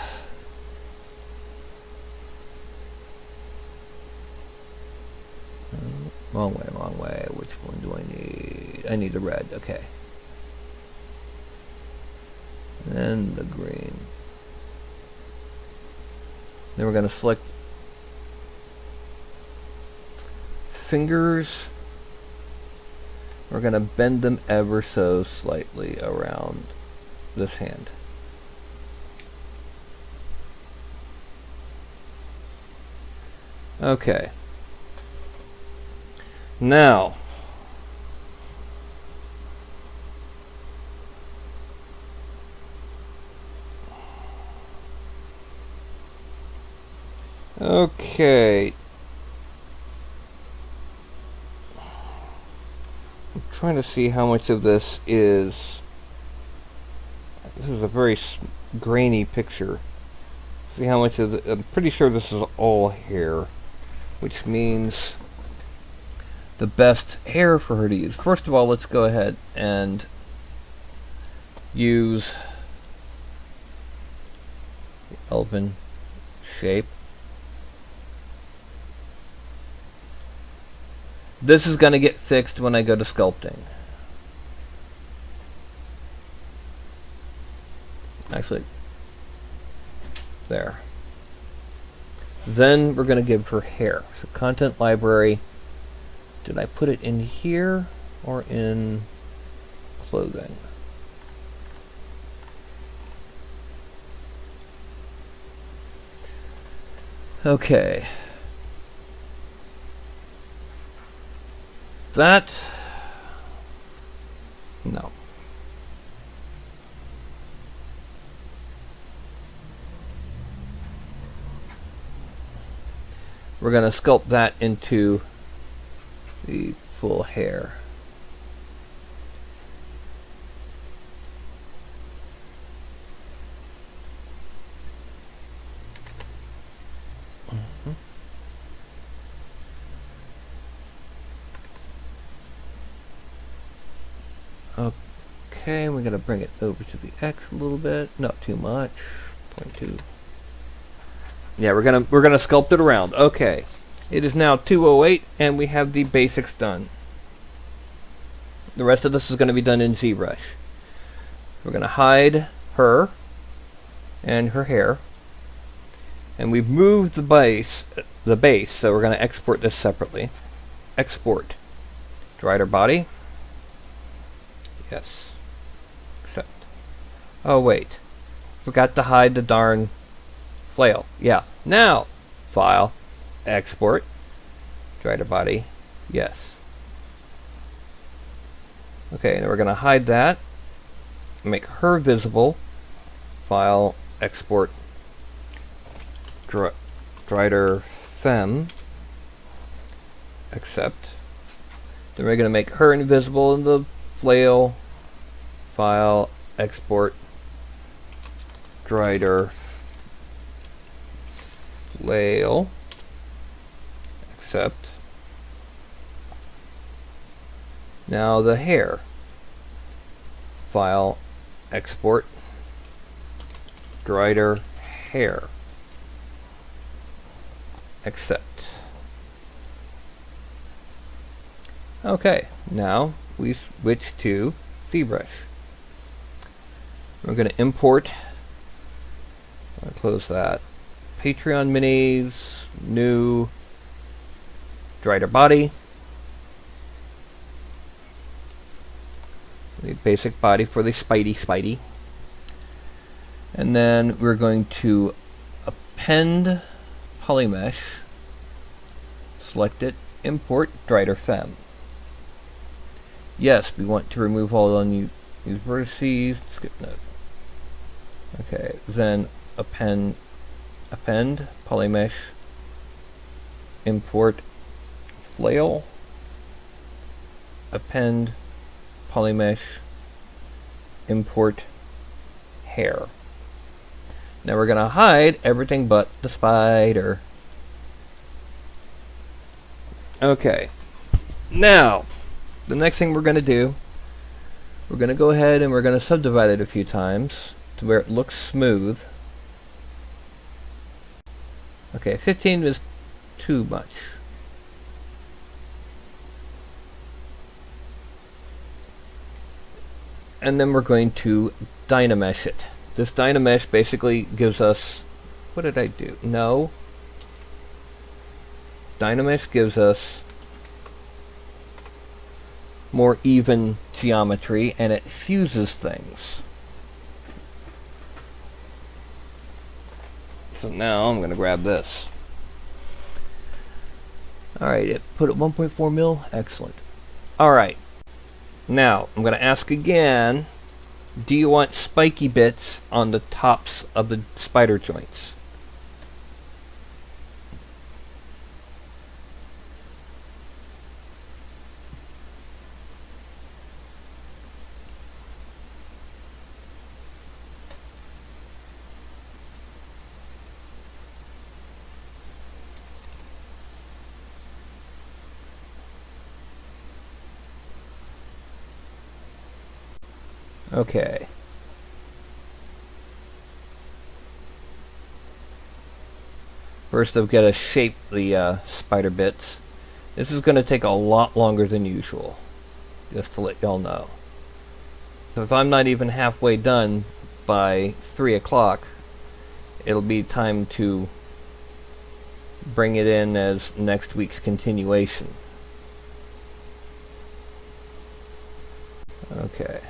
Wrong way, wrong way. Which one do I need? I need the red, okay. And the green. Then we're going to select fingers. We're going to bend them ever so slightly around this hand. Okay. Now, okay. I'm trying to see how much of this is. This is a very grainy picture. See how much of the. I'm pretty sure this is all hair, which means the best hair for her to use. First of all, let's go ahead and use the elven shape. This is going to get fixed when I go to sculpting. Actually, there. Then we're going to give her hair. So content library. Did I put it in here or in clothing? Okay. That, no. We're going to sculpt that into the full hair. Okay, we're gonna bring it over to the X a little bit, not too much. 0.2. Yeah, we're gonna sculpt it around. Okay, it is now 2:08, and we have the basics done. The rest of this is gonna be done in ZBrush. We're gonna hide her and her hair, and we've moved the base, so we're gonna export this separately. Export. Dried her body. Yes. Accept. Oh wait, forgot to hide the darn flail. Yeah. Now, file, export, dried her body. Yes. Okay, now we're gonna hide that. Make her visible. File, export, dried her fem. Accept. Then we're gonna make her invisible in the flail, file, export, drider, flail, accept. Now the hair, file, export, drider, hair, accept. Okay, now we switch to ZBrush. We're going to import, I'll close that, Patron minis, new, dried her body, the basic body for the Spidey. And then we're going to append polymesh, select it, import dried her fem. Yes, we want to remove all unused vertices. Skip note. Okay, then append polymesh, import flail, append polymesh, import hair. Now we're gonna hide everything but the spider. Okay. Now, the next thing we're going to do, we're going to go ahead and we're going to subdivide it a few times to where it looks smooth. Okay, 15 is too much. And then we're going to Dynamesh it. This Dynamesh basically gives us, what did I do? No. Dynamesh gives us more even geometry, and it fuses things. So now I'm going to grab this. Alright, it put at 1.4 mil. Excellent. Alright. Now, I'm going to ask again, do you want spiky bits on the tops of the spider joints? Okay. First I've got to shape the spider bits. This is going to take a lot longer than usual, just to let y'all know. So if I'm not even halfway done by 3 o'clock, it'll be time to bring it in as next week's continuation. Okay.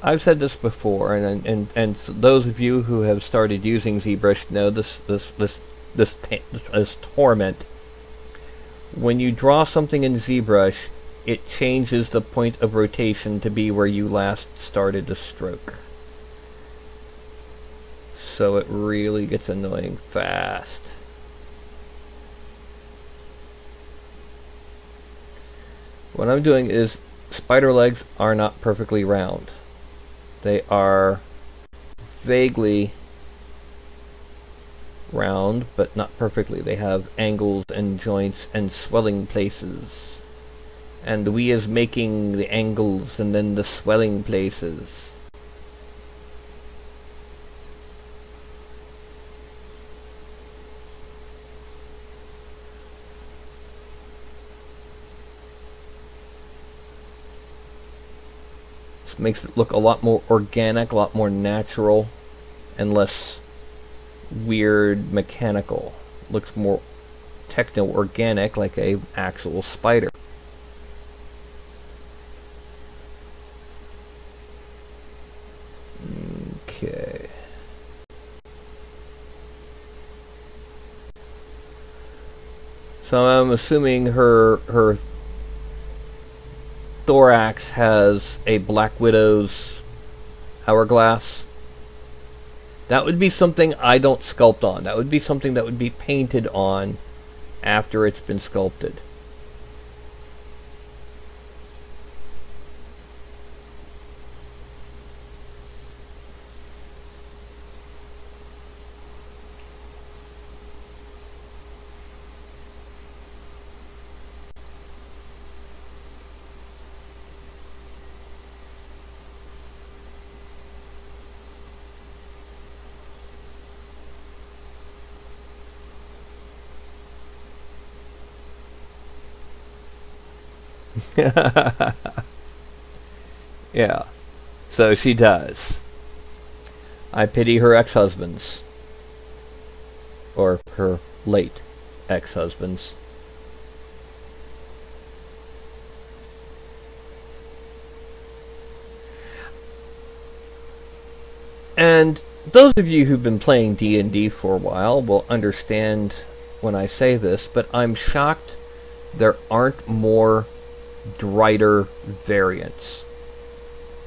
I've said this before, and those of you who have started using ZBrush know this torment. When you draw something in ZBrush, it changes the point of rotation to be where you last started the stroke. So it really gets annoying fast. What I'm doing is, spider legs are not perfectly round. They are vaguely round, but not perfectly. They have angles and joints and swelling places. And we is making the angles and then the swelling places. This makes it look a lot more organic, a lot more natural, and less weird mechanical. Looks more techno-organic, like a actual spider. Okay. So I'm assuming her thorax has a Black Widow's hourglass. That would be something I don't sculpt on. That would be something that would be painted on after it's been sculpted. Yeah, so she does. I pity her ex-husbands. Or her late ex-husbands. And those of you who've been playing D&D for a while will understand when I say this, but I'm shocked there aren't more Drider variants.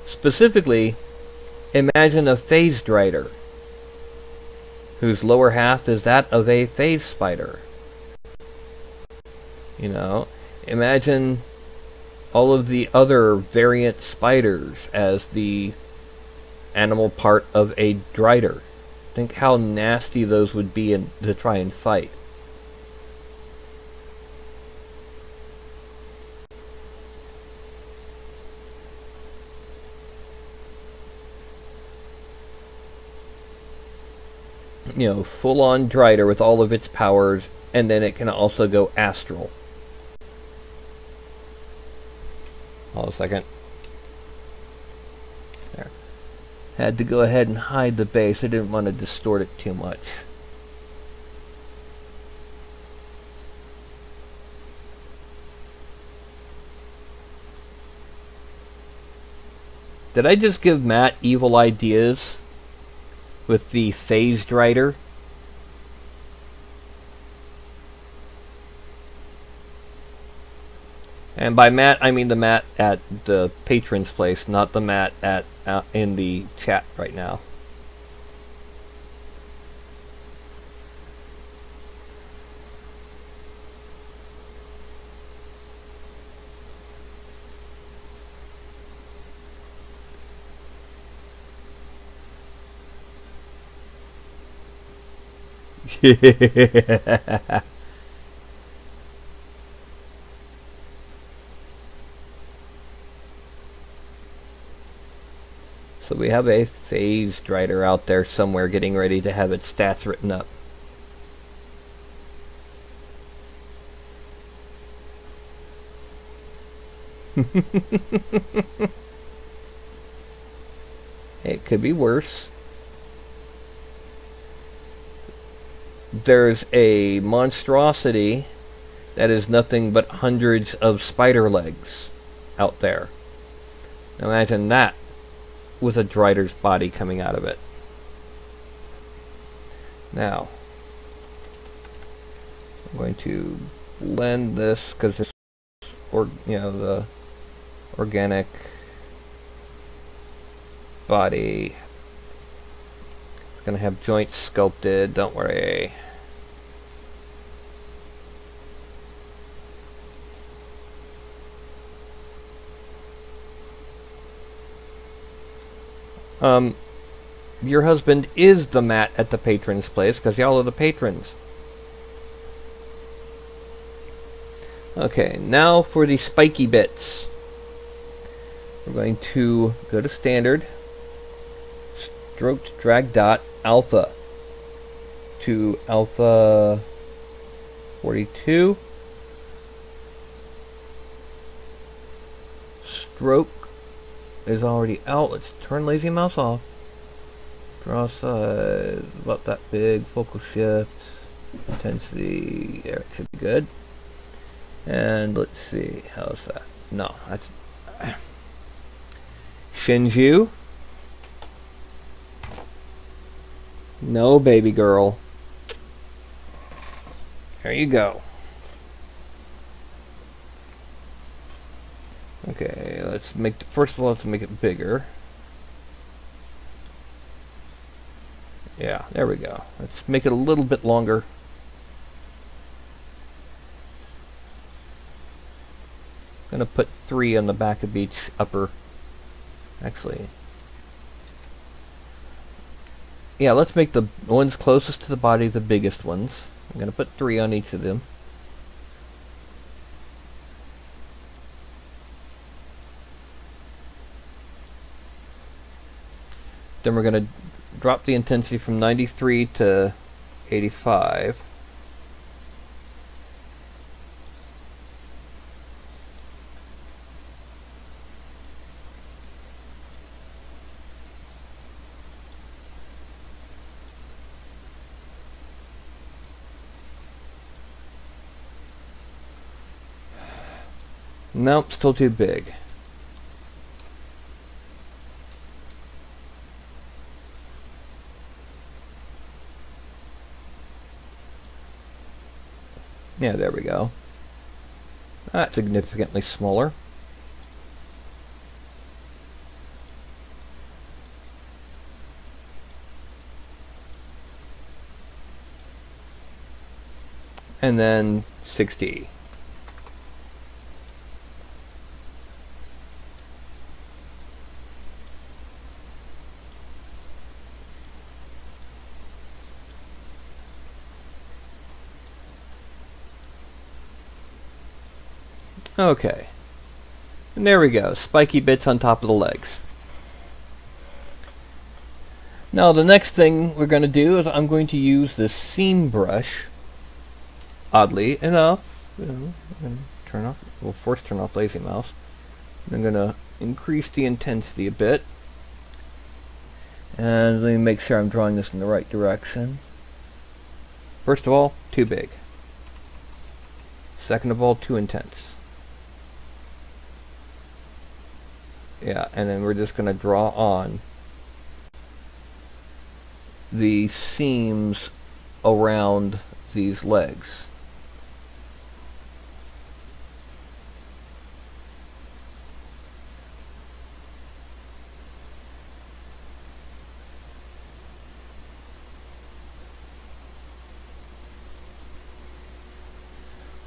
Specifically, imagine a phase Drider, whose lower half is that of a phase spider. You know, imagine all of the other variant spiders as the animal part of a Drider. Think how nasty those would be to try and fight. You know, full-on Drider with all of its powers, and then it can also go astral. Hold a second. There. Had to go ahead and hide the base. I didn't want to distort it too much. Did I just give Matt evil ideas with the phased Drider? And by Matt, I mean the Matt at the Patron's place, not the Matt at in the chat right now. So we have a phase drider out there somewhere getting ready to have its stats written up. It could be worse. There's a monstrosity that is nothing but hundreds of spider legs out there. Now imagine that with a drider's body coming out of it. Now, I'm going to blend this because this, the organic body. It's going to have joints sculpted, don't worry. Your husband is the Matt at the patron's place because y'all are the patrons. Okay, now for the spiky bits. We're going to go to standard, stroked drag dot alpha to alpha 42. Stroke is already out. Let's turn lazy mouse off. Draw size about that big. Focal shift, intensity. There, it should be good. And let's see, how's that? No, that's Shinju. No, baby girl. There you go. Okay, let's make first of all, let's make it bigger. Yeah, there we go. Let's make it a little bit longer. I'm gonna put 3 on the back of each upper. Actually, yeah, let's make the ones closest to the body the biggest ones. I'm gonna put 3 on each of them. Then we're going to drop the intensity from 93 to 85. Nope, still too big. Yeah, there we go. That's significantly smaller. And then 60. Okay. And there we go. Spiky bits on top of the legs. Now the next thing we're going to do is I'm going to use the seam brush. Oddly enough, I'm going to turn off, we'll force turn off lazy mouse. I'm going to increase the intensity a bit. And let me make sure I'm drawing this in the right direction. First of all, too big. Second of all, too intense. Yeah, and then we're just going to draw on the seams around these legs.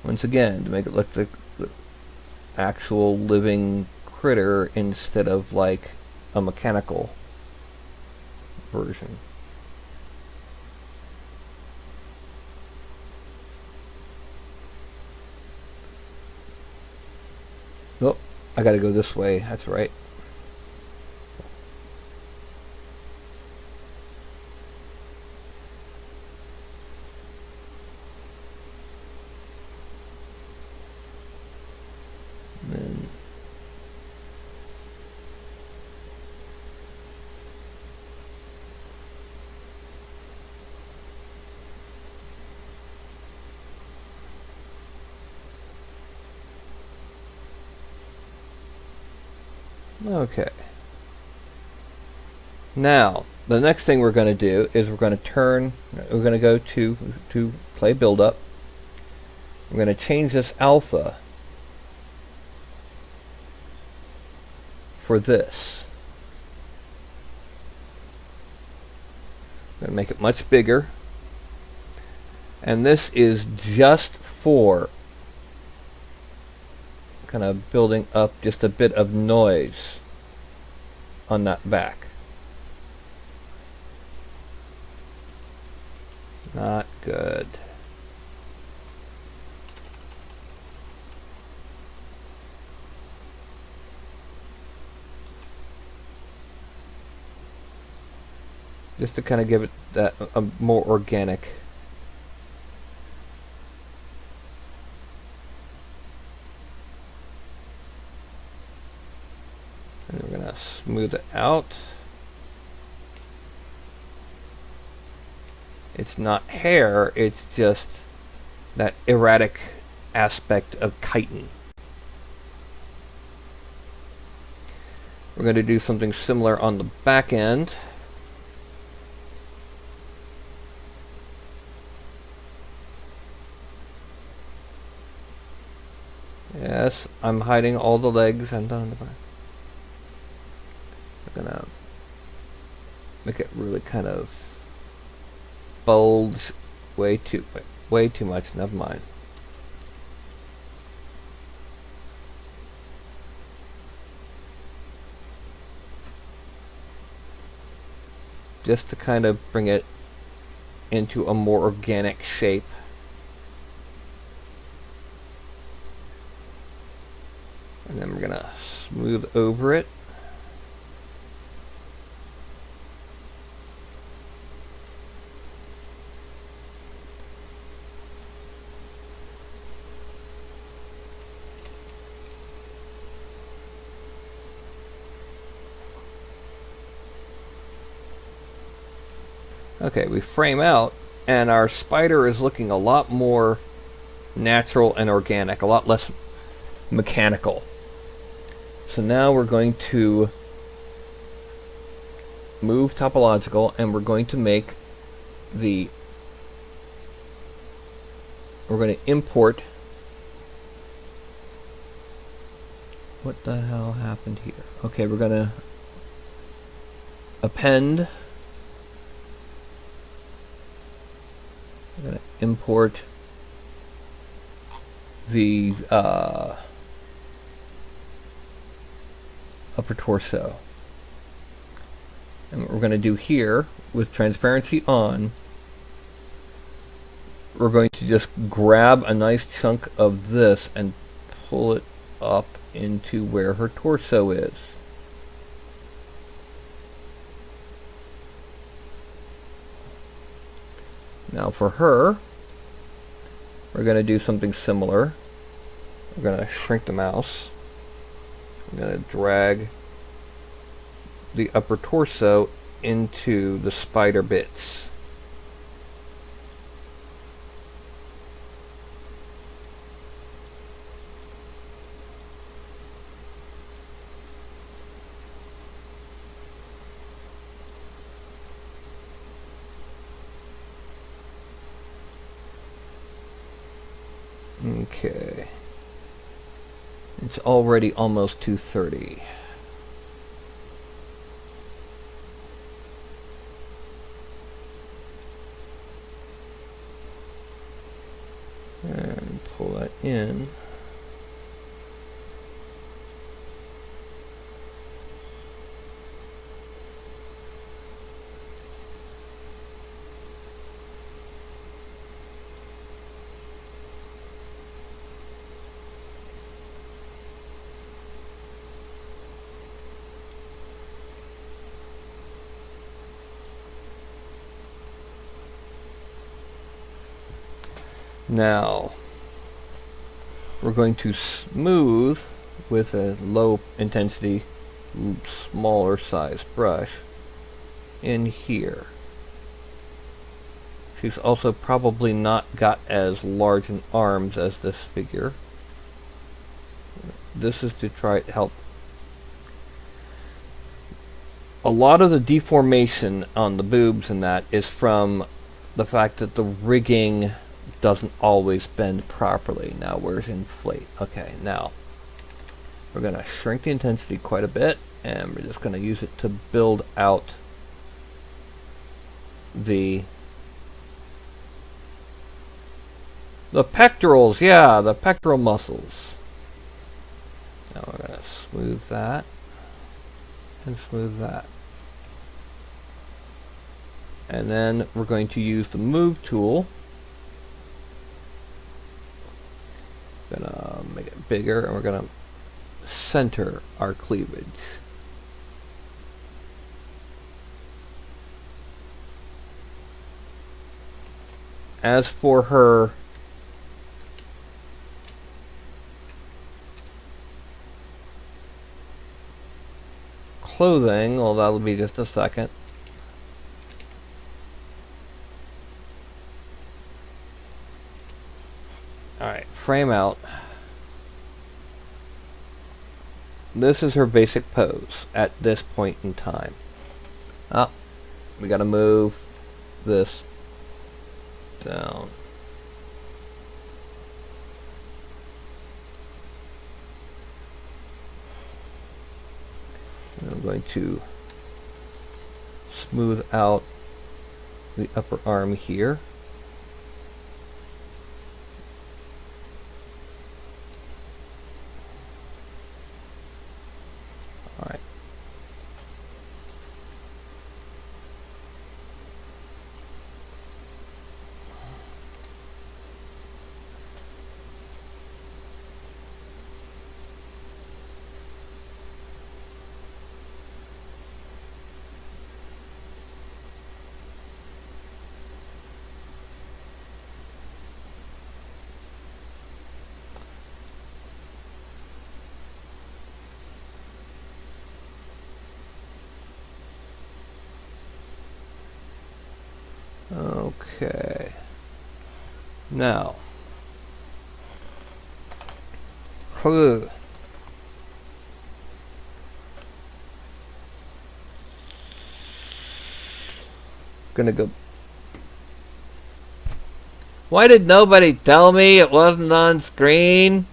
Once again, to make it look like the actual living critter instead of like a mechanical version. Oh, I gotta go this way, that's right. Okay. Now, the next thing we're going to do is we're going to go to play build up. We're going to change this alpha for this. I'm going to make it much bigger. And this is just for kind of building up just a bit of noise on that back. Not good. Just to kind of give it that a more organic. And we're going to smooth it out. It's not hair, it's just that erratic aspect of chitin. We're going to do something similar on the back end. Yes, I'm hiding all the legs and on the back. I'm gonna make it really kind of bulge way too much. Never mind. Just to kind of bring it into a more organic shape. And then we're gonna smooth over it. Okay, we frame out, and our spider is looking a lot more natural and organic, a lot less mechanical. So now we're going to move topological, and we're going to make we're going to import. What the hell happened here? Okay, we're going to append. We're going to import the upper torso. And what we're going to do here, with transparency on, we're going to just grab a nice chunk of this and pull it up into where her torso is. Now for her, we're going to do something similar. We're going to shrink the mouse. I'm going to drag the upper torso into the spider bits. Okay. It's already almost 2:30. And pull that in. Now, we're going to smooth with a low intensity, smaller size brush in here. She's also probably not got as large in arms as this figure. This is to try to help a lot of the deformation on the boobs and that is from the fact that the rigging doesn't always bend properly. Now, where's inflate? Okay, now we're going to shrink the intensity quite a bit, and we're just going to use it to build out the pectorals. Yeah, the pectoral muscles. Now we're going to smooth that and smooth that. And then we're going to use the move tool. Gonna make it bigger, and we're gonna center our cleavage. As for her clothing, well, that'll be just a second. Alright, frame out. This is her basic pose at this point in time. Ah, we gotta move this down. And I'm going to smooth out the upper arm here. Alright. Okay. Now. Gonna go. Why did nobody tell me it wasn't on screen?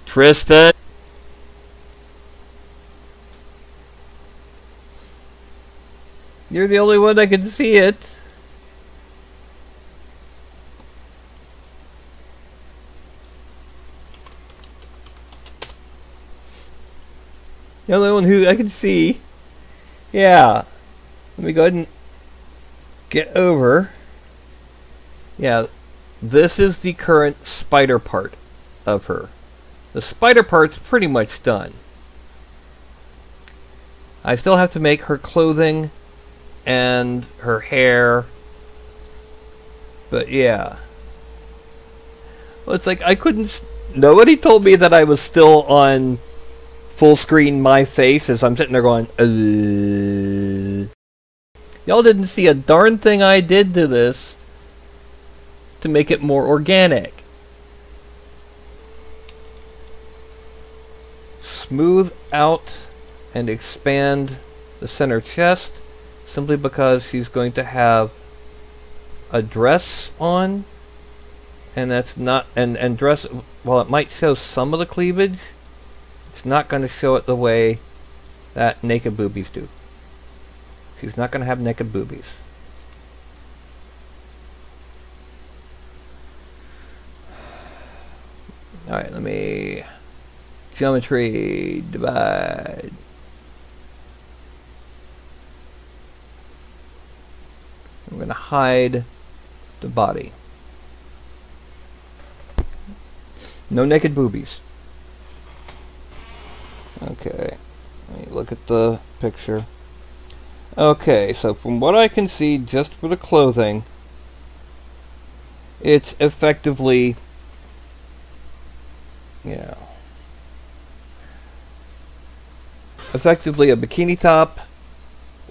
Tristan? You're the only one that can see it. The only one who I can see. Yeah. Let me go ahead and get over. Yeah. This is the current spider part of her. The spider part's pretty much done. I still have to make her clothing and her hair. But yeah. Well, it's like I couldn't... Nobody told me that I was still on full screen my face as I'm sitting there going, Y'all didn't see a darn thing I did to this to make it more organic. Smooth out and expand the center chest simply because she's going to have a dress on, and that's not and dress, while it might show some of the cleavage, it's not going to show it the way that naked boobies do. She's not going to have naked boobies. Alright, let me... Geometry, divide. I'm going to hide the body. No naked boobies. Okay, let me look at the picture. Okay, so from what I can see, just for the clothing, it's effectively, yeah, effectively a bikini top,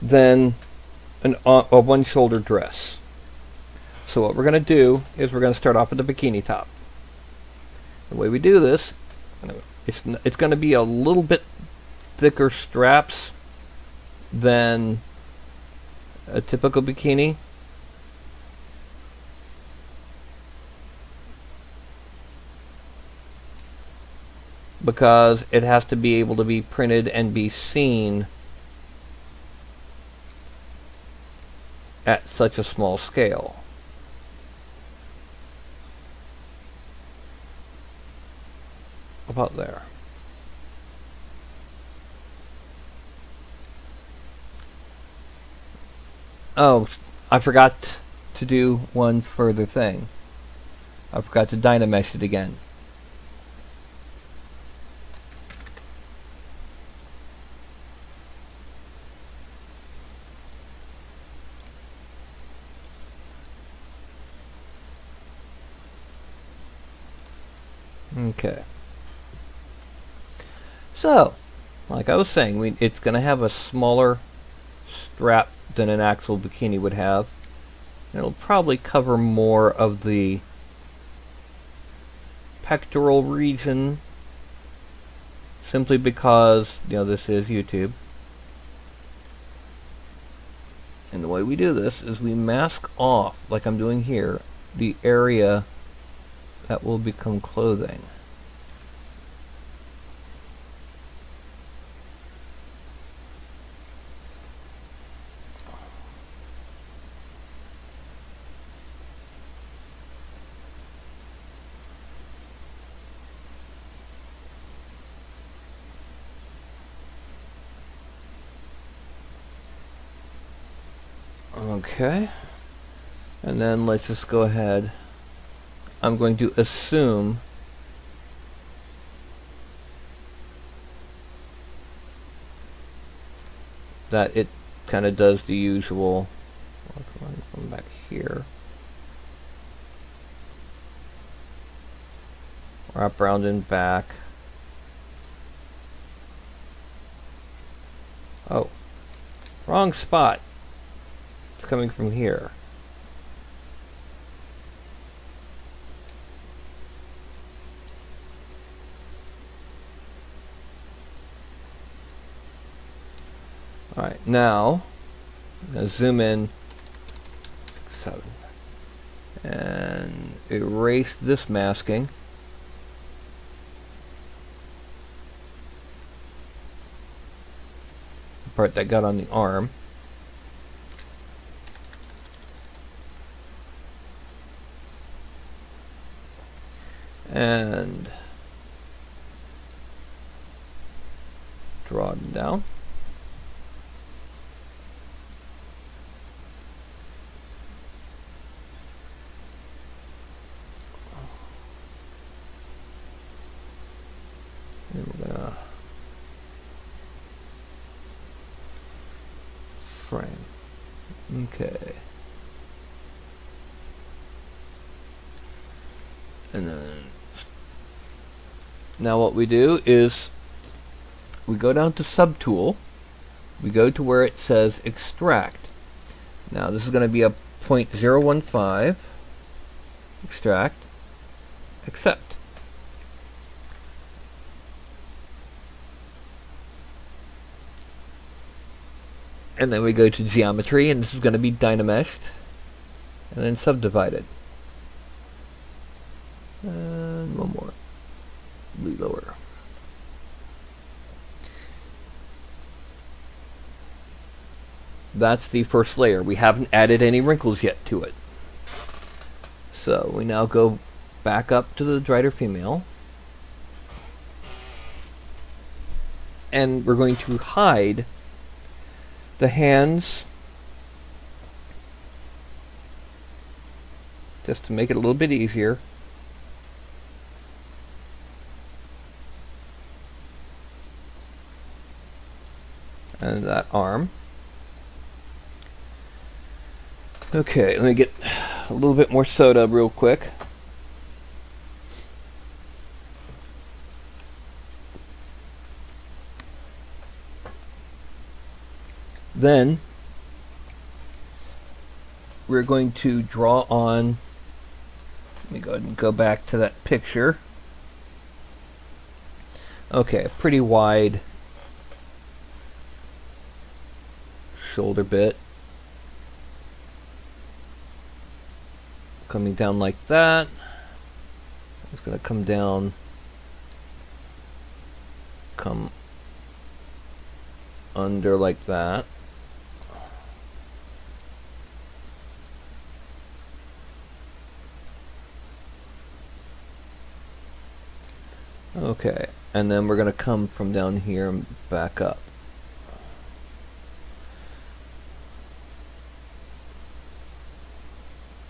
then a one-shoulder dress. So what we're going to do is we're going to start off with the bikini top. The way we do this, it's going to be a little bit thicker straps than a typical bikini. Because it has to be able to be printed and be seen at such a small scale. About there. Oh, I forgot to do one further thing. I forgot to Dynamesh it again. Okay. So, like I was saying, it's going to have a smaller strap than an actual bikini would have. It'll probably cover more of the pectoral region, simply because, you know, this is YouTube. And the way we do this is we mask off, like I'm doing here, the area that will become clothing. Okay, and then let's just go ahead. I'm going to assume that it kind of does the usual. Come back here. Wrap around and back. Oh, wrong spot. It's coming from here. Alright, now I'm going to zoom in 7 and erase this masking. The part that got on the arm. And draw them down. And we're gonna frame. Okay. And then now what we do is we go down to Subtool, we go to where it says Extract. Now this is going to be a 0.015, Extract, Accept. And then we go to Geometry, and this is going to be Dynameshed, and then Subdivided. And one more. Lower. That's the first layer. We haven't added any wrinkles yet to it. So we now go back up to the Drider female. And we're going to hide the hands just to make it a little bit easier. And that arm. Okay, let me get a little bit more soda real quick. Then we're going to draw on, let me go ahead and go back to that picture. Okay, a pretty wide shoulder bit. Coming down like that. It's going to come down, come under like that. Okay, and then we're going to come from down here and back up.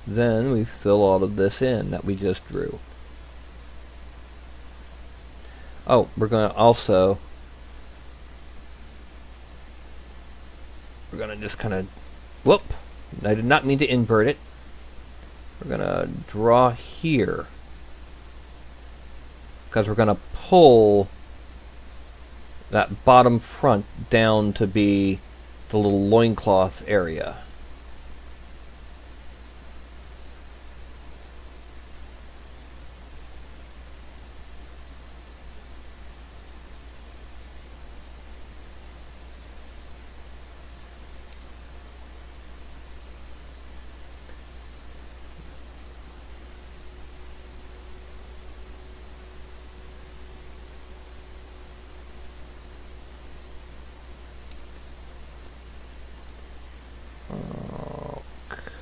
Then we fill all of this in that we just drew. Oh, we're going to also, we're going to just kind of, whoop, I did not mean to invert it. We're going to draw here, because we're going to pull that bottom front down to be the little loincloth area.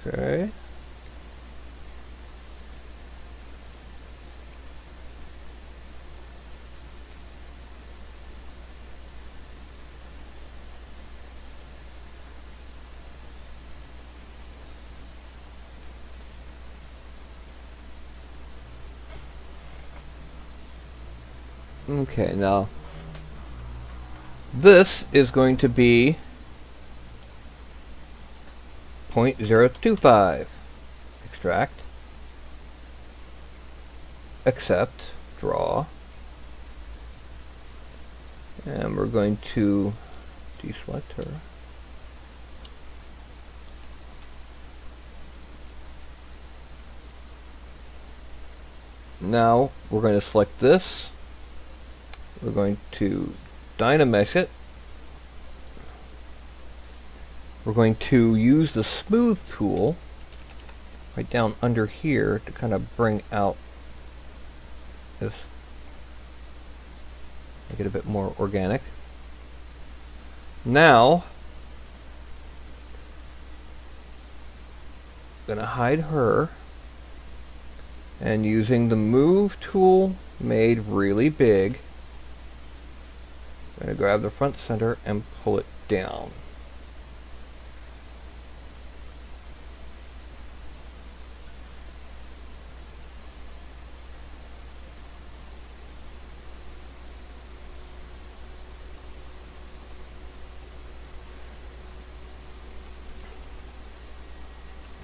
Okay. Okay, now this is going to be 0.025. Extract, accept, draw, and we're going to deselect her. Now we're going to select this. We're going to Dynamesh it. We're going to use the smooth tool right down under here to kind of bring out this, make it a bit more organic. Now, I'm going to hide her, and using the move tool made really big, I'm going to grab the front center and pull it down.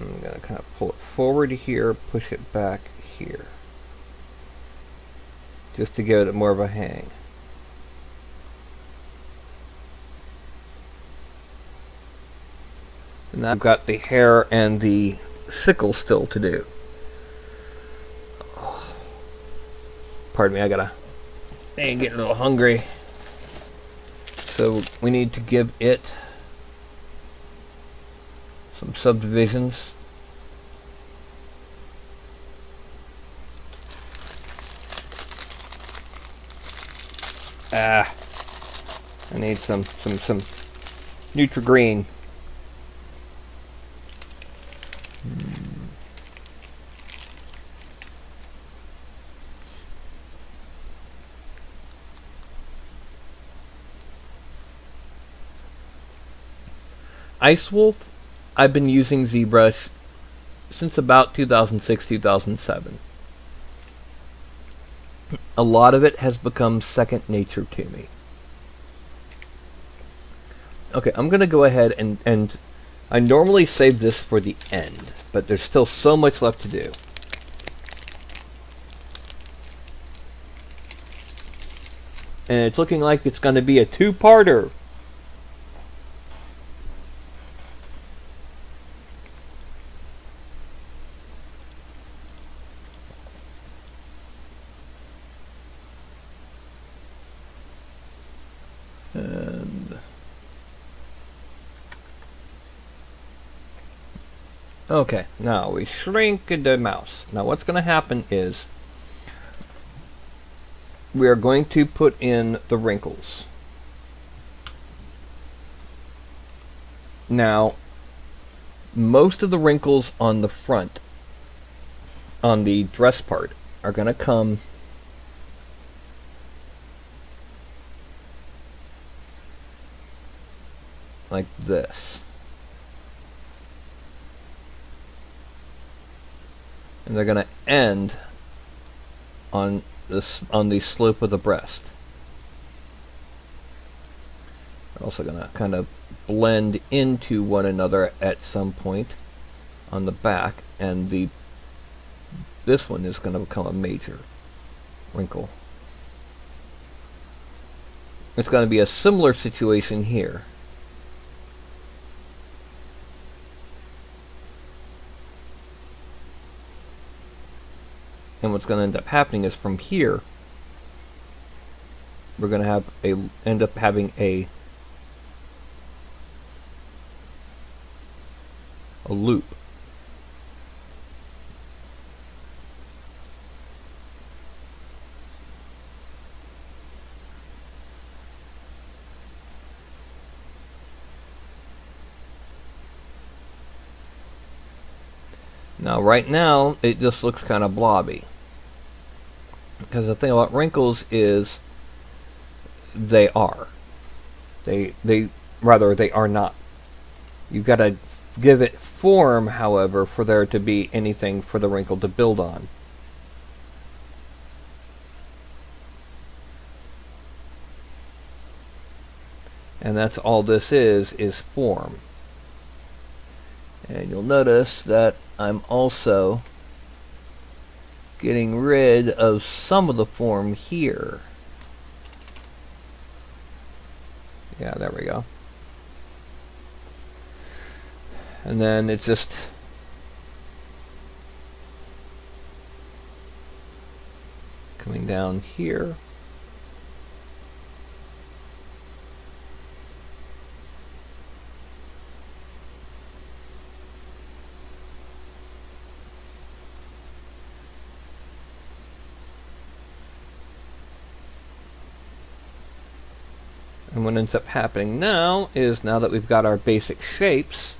I'm going to kind of pull it forward here, push it back here, just to give it more of a hang. And now I've got the hair and the sickle still to do. Oh. Pardon me, I'm getting a little hungry. So we need to give it some subdivisions. I need some Nutri-Green. Ice Wolf, I've been using ZBrush since about 2006, 2007. A lot of it has become second nature to me. Okay, I'm going to go ahead and I normally save this for the end, but there's still so much left to do. And it's looking like it's going to be a two-parter. And Okay, now we shrink the mouse. Now what's going to happen is we are going to put in the wrinkles. Now, most of the wrinkles on the front, on the dress part, are going to come like this. And they're going to end on the slope of the breast. They're also going to kind of blend into one another at some point on the back, and this one is going to become a major wrinkle. It's going to be a similar situation here. And what's going to end up happening is from here, we're going to end up having a loop. Now, right now, it just looks kind of blobby. Because the thing about wrinkles is they are not. You've got to give it form, however, for there to be anything for the wrinkle to build on. And that's all this is form. And you'll notice that I'm also getting rid of some of the form here. Yeah, there we go. And then it's just coming down here. And what ends up happening now is, now that we've got our basic shapes,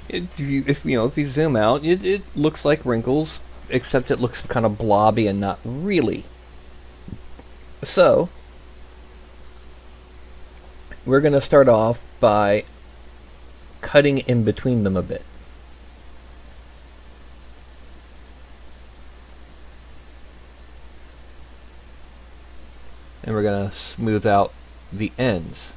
if you zoom out, it looks like wrinkles, except it looks kind of blobby and not really. So we're going to start off by cutting in between them a bit. And we're going to smooth out the ends.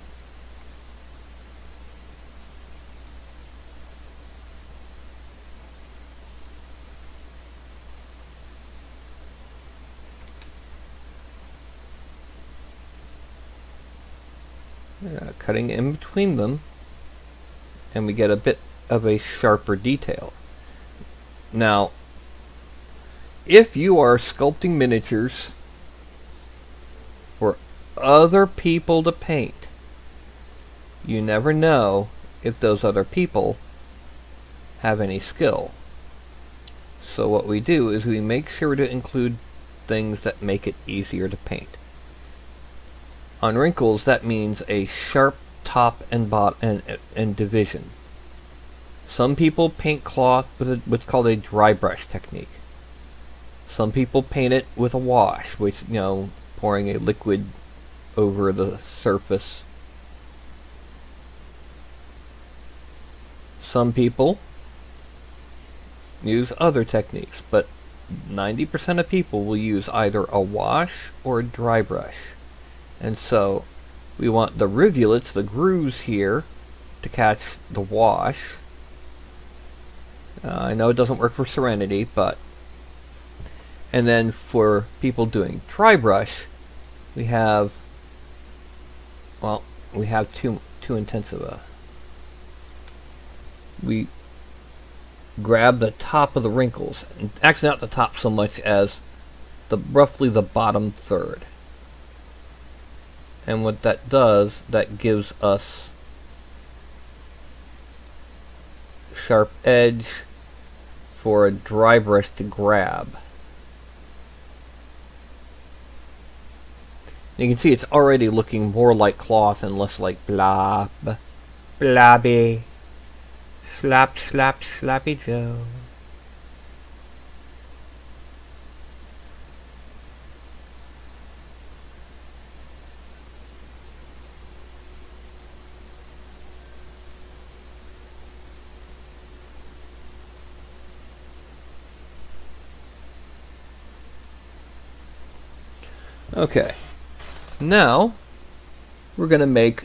Cutting in between them, and we get a bit of a sharper detail. Now, if you are sculpting miniatures for other people to paint, you never know if those other people have any skill. So what we do is we make sure to include things that make it easier to paint. On wrinkles, that means a sharp top and bottom and division. Some people paint cloth with what's called a dry brush technique. Some people paint it with a wash, which, pouring a liquid over the surface. Some people use other techniques, but 90% of people will use either a wash or a dry brush. And so we want the rivulets, the grooves here, to catch the wash. I know it doesn't work for Serenity, but... And then for people doing dry brush, we have... Well, we have too intensive a... We grab the top of the wrinkles, and actually not the top so much as roughly the bottom third. And what that does, that gives us sharp edge for a dry brush to grab. You can see it's already looking more like cloth and less like blob. Blobby. Slap, slap, slappy Joe. Okay. Now, we're going to make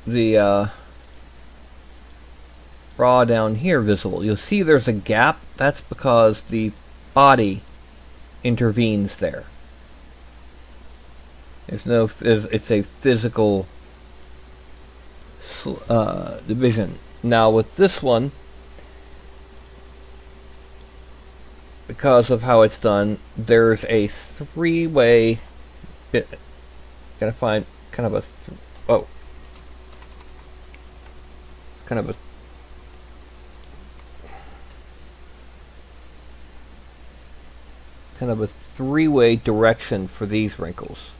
the raw down here visible. You'll see there's a gap. That's because the body intervenes there. It's a physical division. Now with this one, because of how it's done, there's a three-way bit. Gotta find kind of a it's kind of a three-way direction for these wrinkles.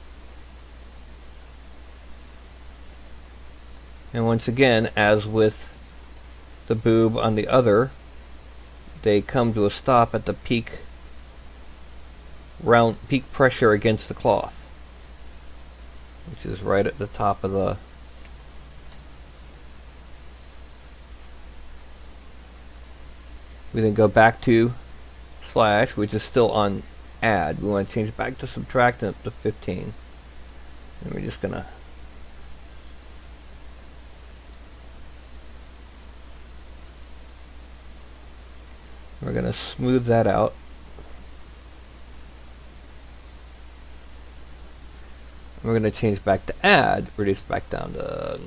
And once again, as with the boob on the other, they come to a stop at the peak pressure against the cloth, which is right at the top of the we then go back to slash, which is still on add. We want to change it back to subtract and up to 15. And we're just gonna smooth that out. We're gonna change back to add, reduce back down to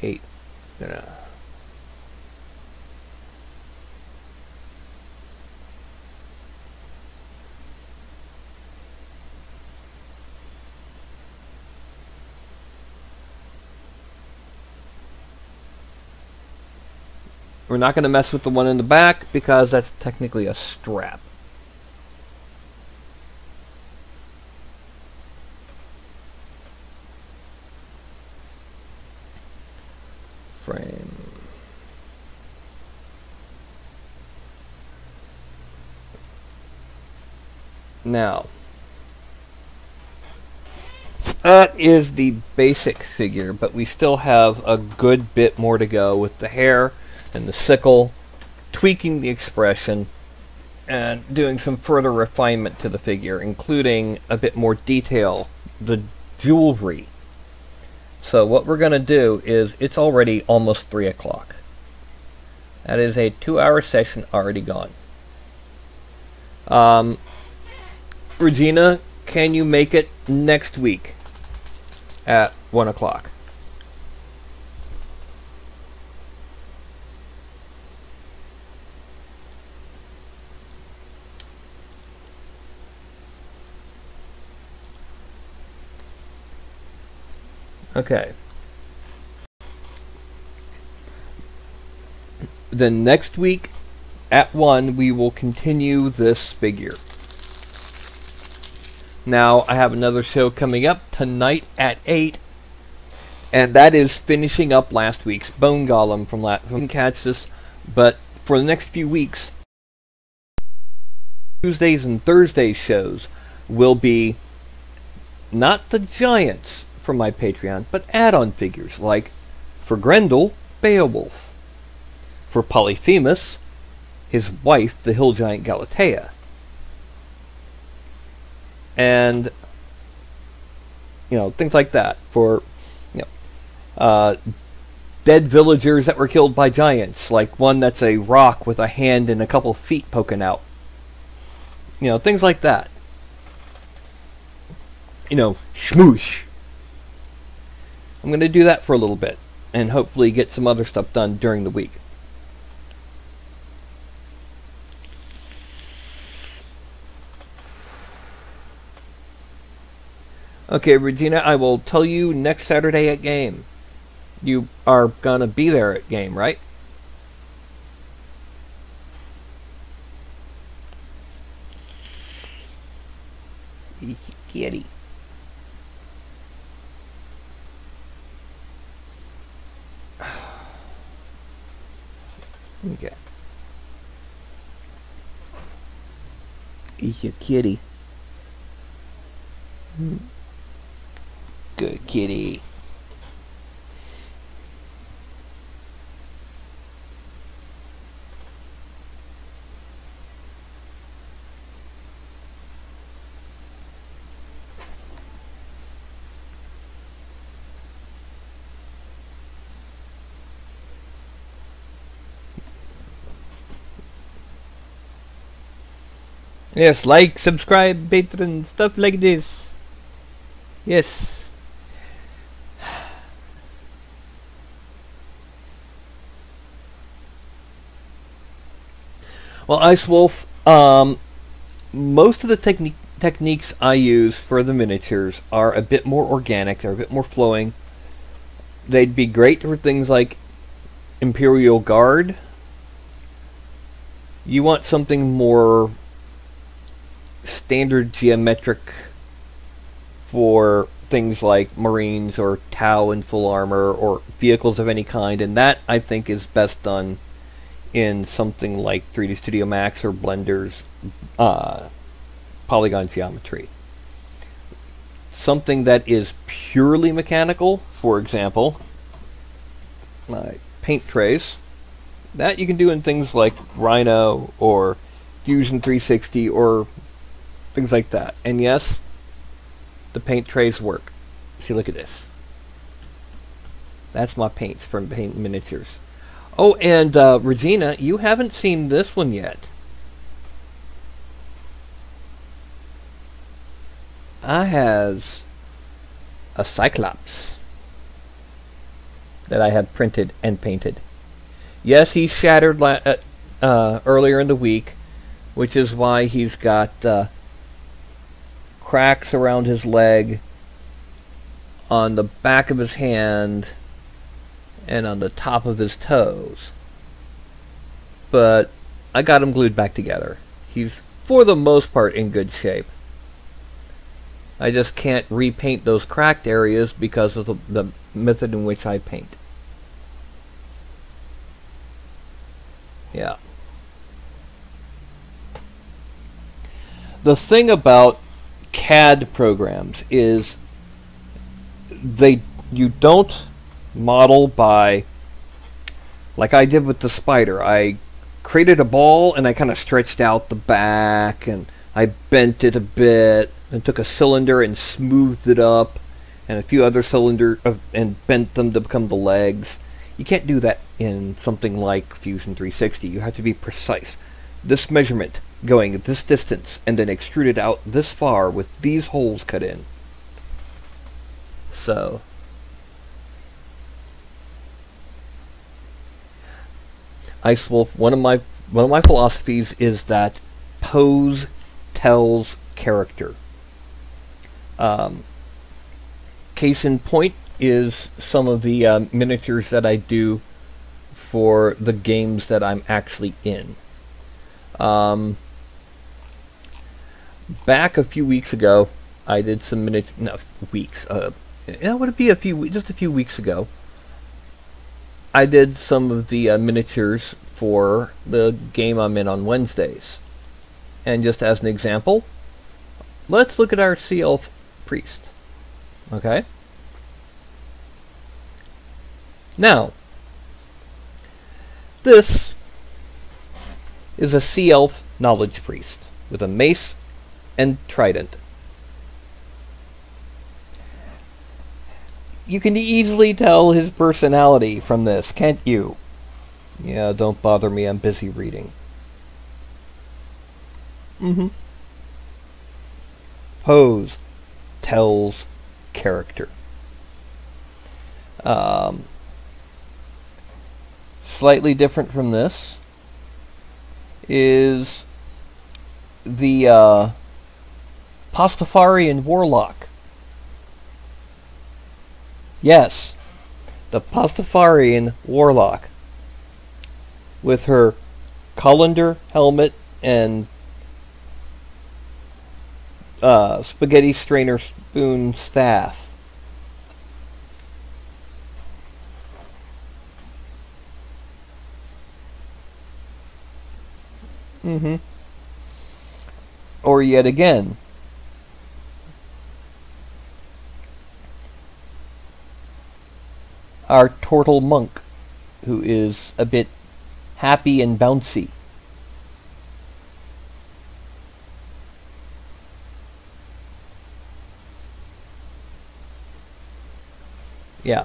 8. We're not going to mess with the one in the back because that's technically a strap. Frame. Now, that is the basic figure, but we still have a good bit more to go with the hair and the sickle, tweaking the expression, and doing some further refinement to the figure, including a bit more detail, the jewelry. So what we're going to do is, it's already almost 3 o'clock. That is a 2-hour session already gone. Regina, can you make it next week at 1 o'clock? Okay. Then next week at 1 we will continue this figure. Now I have another show coming up tonight at 8, and that is finishing up last week's Bone Golem from catch this, but for the next few weeks, Tuesdays and Thursdays shows will be not the giants from my Patreon, but add-on figures, like for Grendel, Beowulf, for Polyphemus, his wife, the hill giant Galatea, and things like that, for dead villagers that were killed by giants, like one that's a rock with a hand and a couple feet poking out, things like that, smoosh. I'm going to do that for a little bit, and hopefully get some other stuff done during the week. Okay, Regina, I will tell you next Saturday at game. You are gonna be there at game, right? Kitty. Okay. Eat your kitty. Good kitty. Yes, like, subscribe, Patron, stuff like this. Yes. Well, Ice Wolf, most of the techniques I use for the miniatures are a bit more organic, they're a bit more flowing. They'd be great for things like Imperial Guard. You want something more standard geometric for things like Marines or Tau in full armor or vehicles of any kind, and that I think is best done in something like 3D Studio Max or Blender's polygon geometry. Something that is purely mechanical, for example, my paint trays, that you can do in things like Rhino or Fusion 360 or things like that. And yes, the paint trays work. See, look at this. That's my paints from paint miniatures. Oh, and Regina, you haven't seen this one yet. I has a Cyclops that I have printed and painted. Yes, he shattered earlier in the week, which is why he's got cracks around his leg, on the back of his hand, and on the top of his toes. But I got him glued back together. He's, for the most part, in good shape. I just can't repaint those cracked areas because of the method in which I paint. Yeah. The thing about CAD programs is you don't model by, like I did with the spider. I created a ball and I kind of stretched out the back and I bent it a bit and took a cylinder and smoothed it up and a few other cylinders and bent them to become the legs. You can't do that in something like Fusion 360. You have to be precise. This measurement going at this distance and then extruded out this far with these holes cut in. So Ice Wolf, one of my philosophies is that pose tells character. Case in point is some of the miniatures that I do for the games that I'm actually in. Back a few weeks ago, I did some weeks. Would it be just a few weeks ago? I did some of the miniatures for the game I'm in on Wednesdays. And just as an example, let's look at our Sea Elf Priest. Okay? Now, this is a Sea Elf Knowledge Priest with a mace and trident. You can easily tell his personality from this, can't you? Yeah, don't bother me, I'm busy reading. Pose tells character. Slightly different from this is the Pastafarian Warlock. Yes, the Pastafarian warlock, with her colander helmet and spaghetti strainer spoon staff. Or yet again, our turtle monk, who is a bit happy and bouncy. Yeah.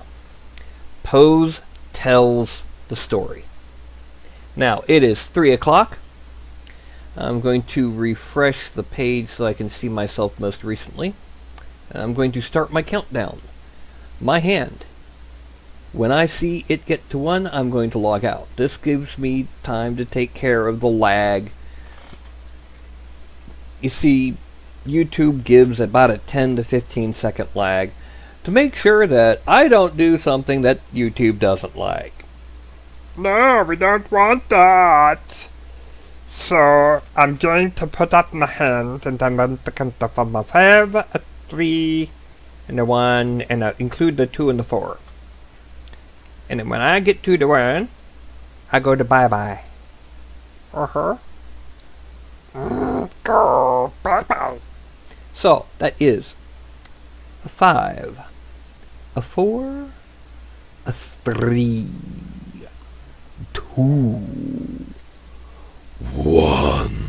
Pose tells the story. Now, it is 3 o'clock. I'm going to refresh the page so I can see myself most recently. And I'm going to start my countdown. My hand. When I see it get to 1, I'm going to log out. This gives me time to take care of the lag. You see, YouTube gives about a 10 to 15 second lag to make sure that I don't do something that YouTube doesn't like. No, we don't want that. So, I'm going to put up my hand, and I'm going to count from a 5, a 3, and a 1, and I'll include the 2 and the 4. And then when I get to the 1, I go to bye-bye. Uh-huh. Go bye-bye. So, that is a 5, a 4, a 3, 2, 1.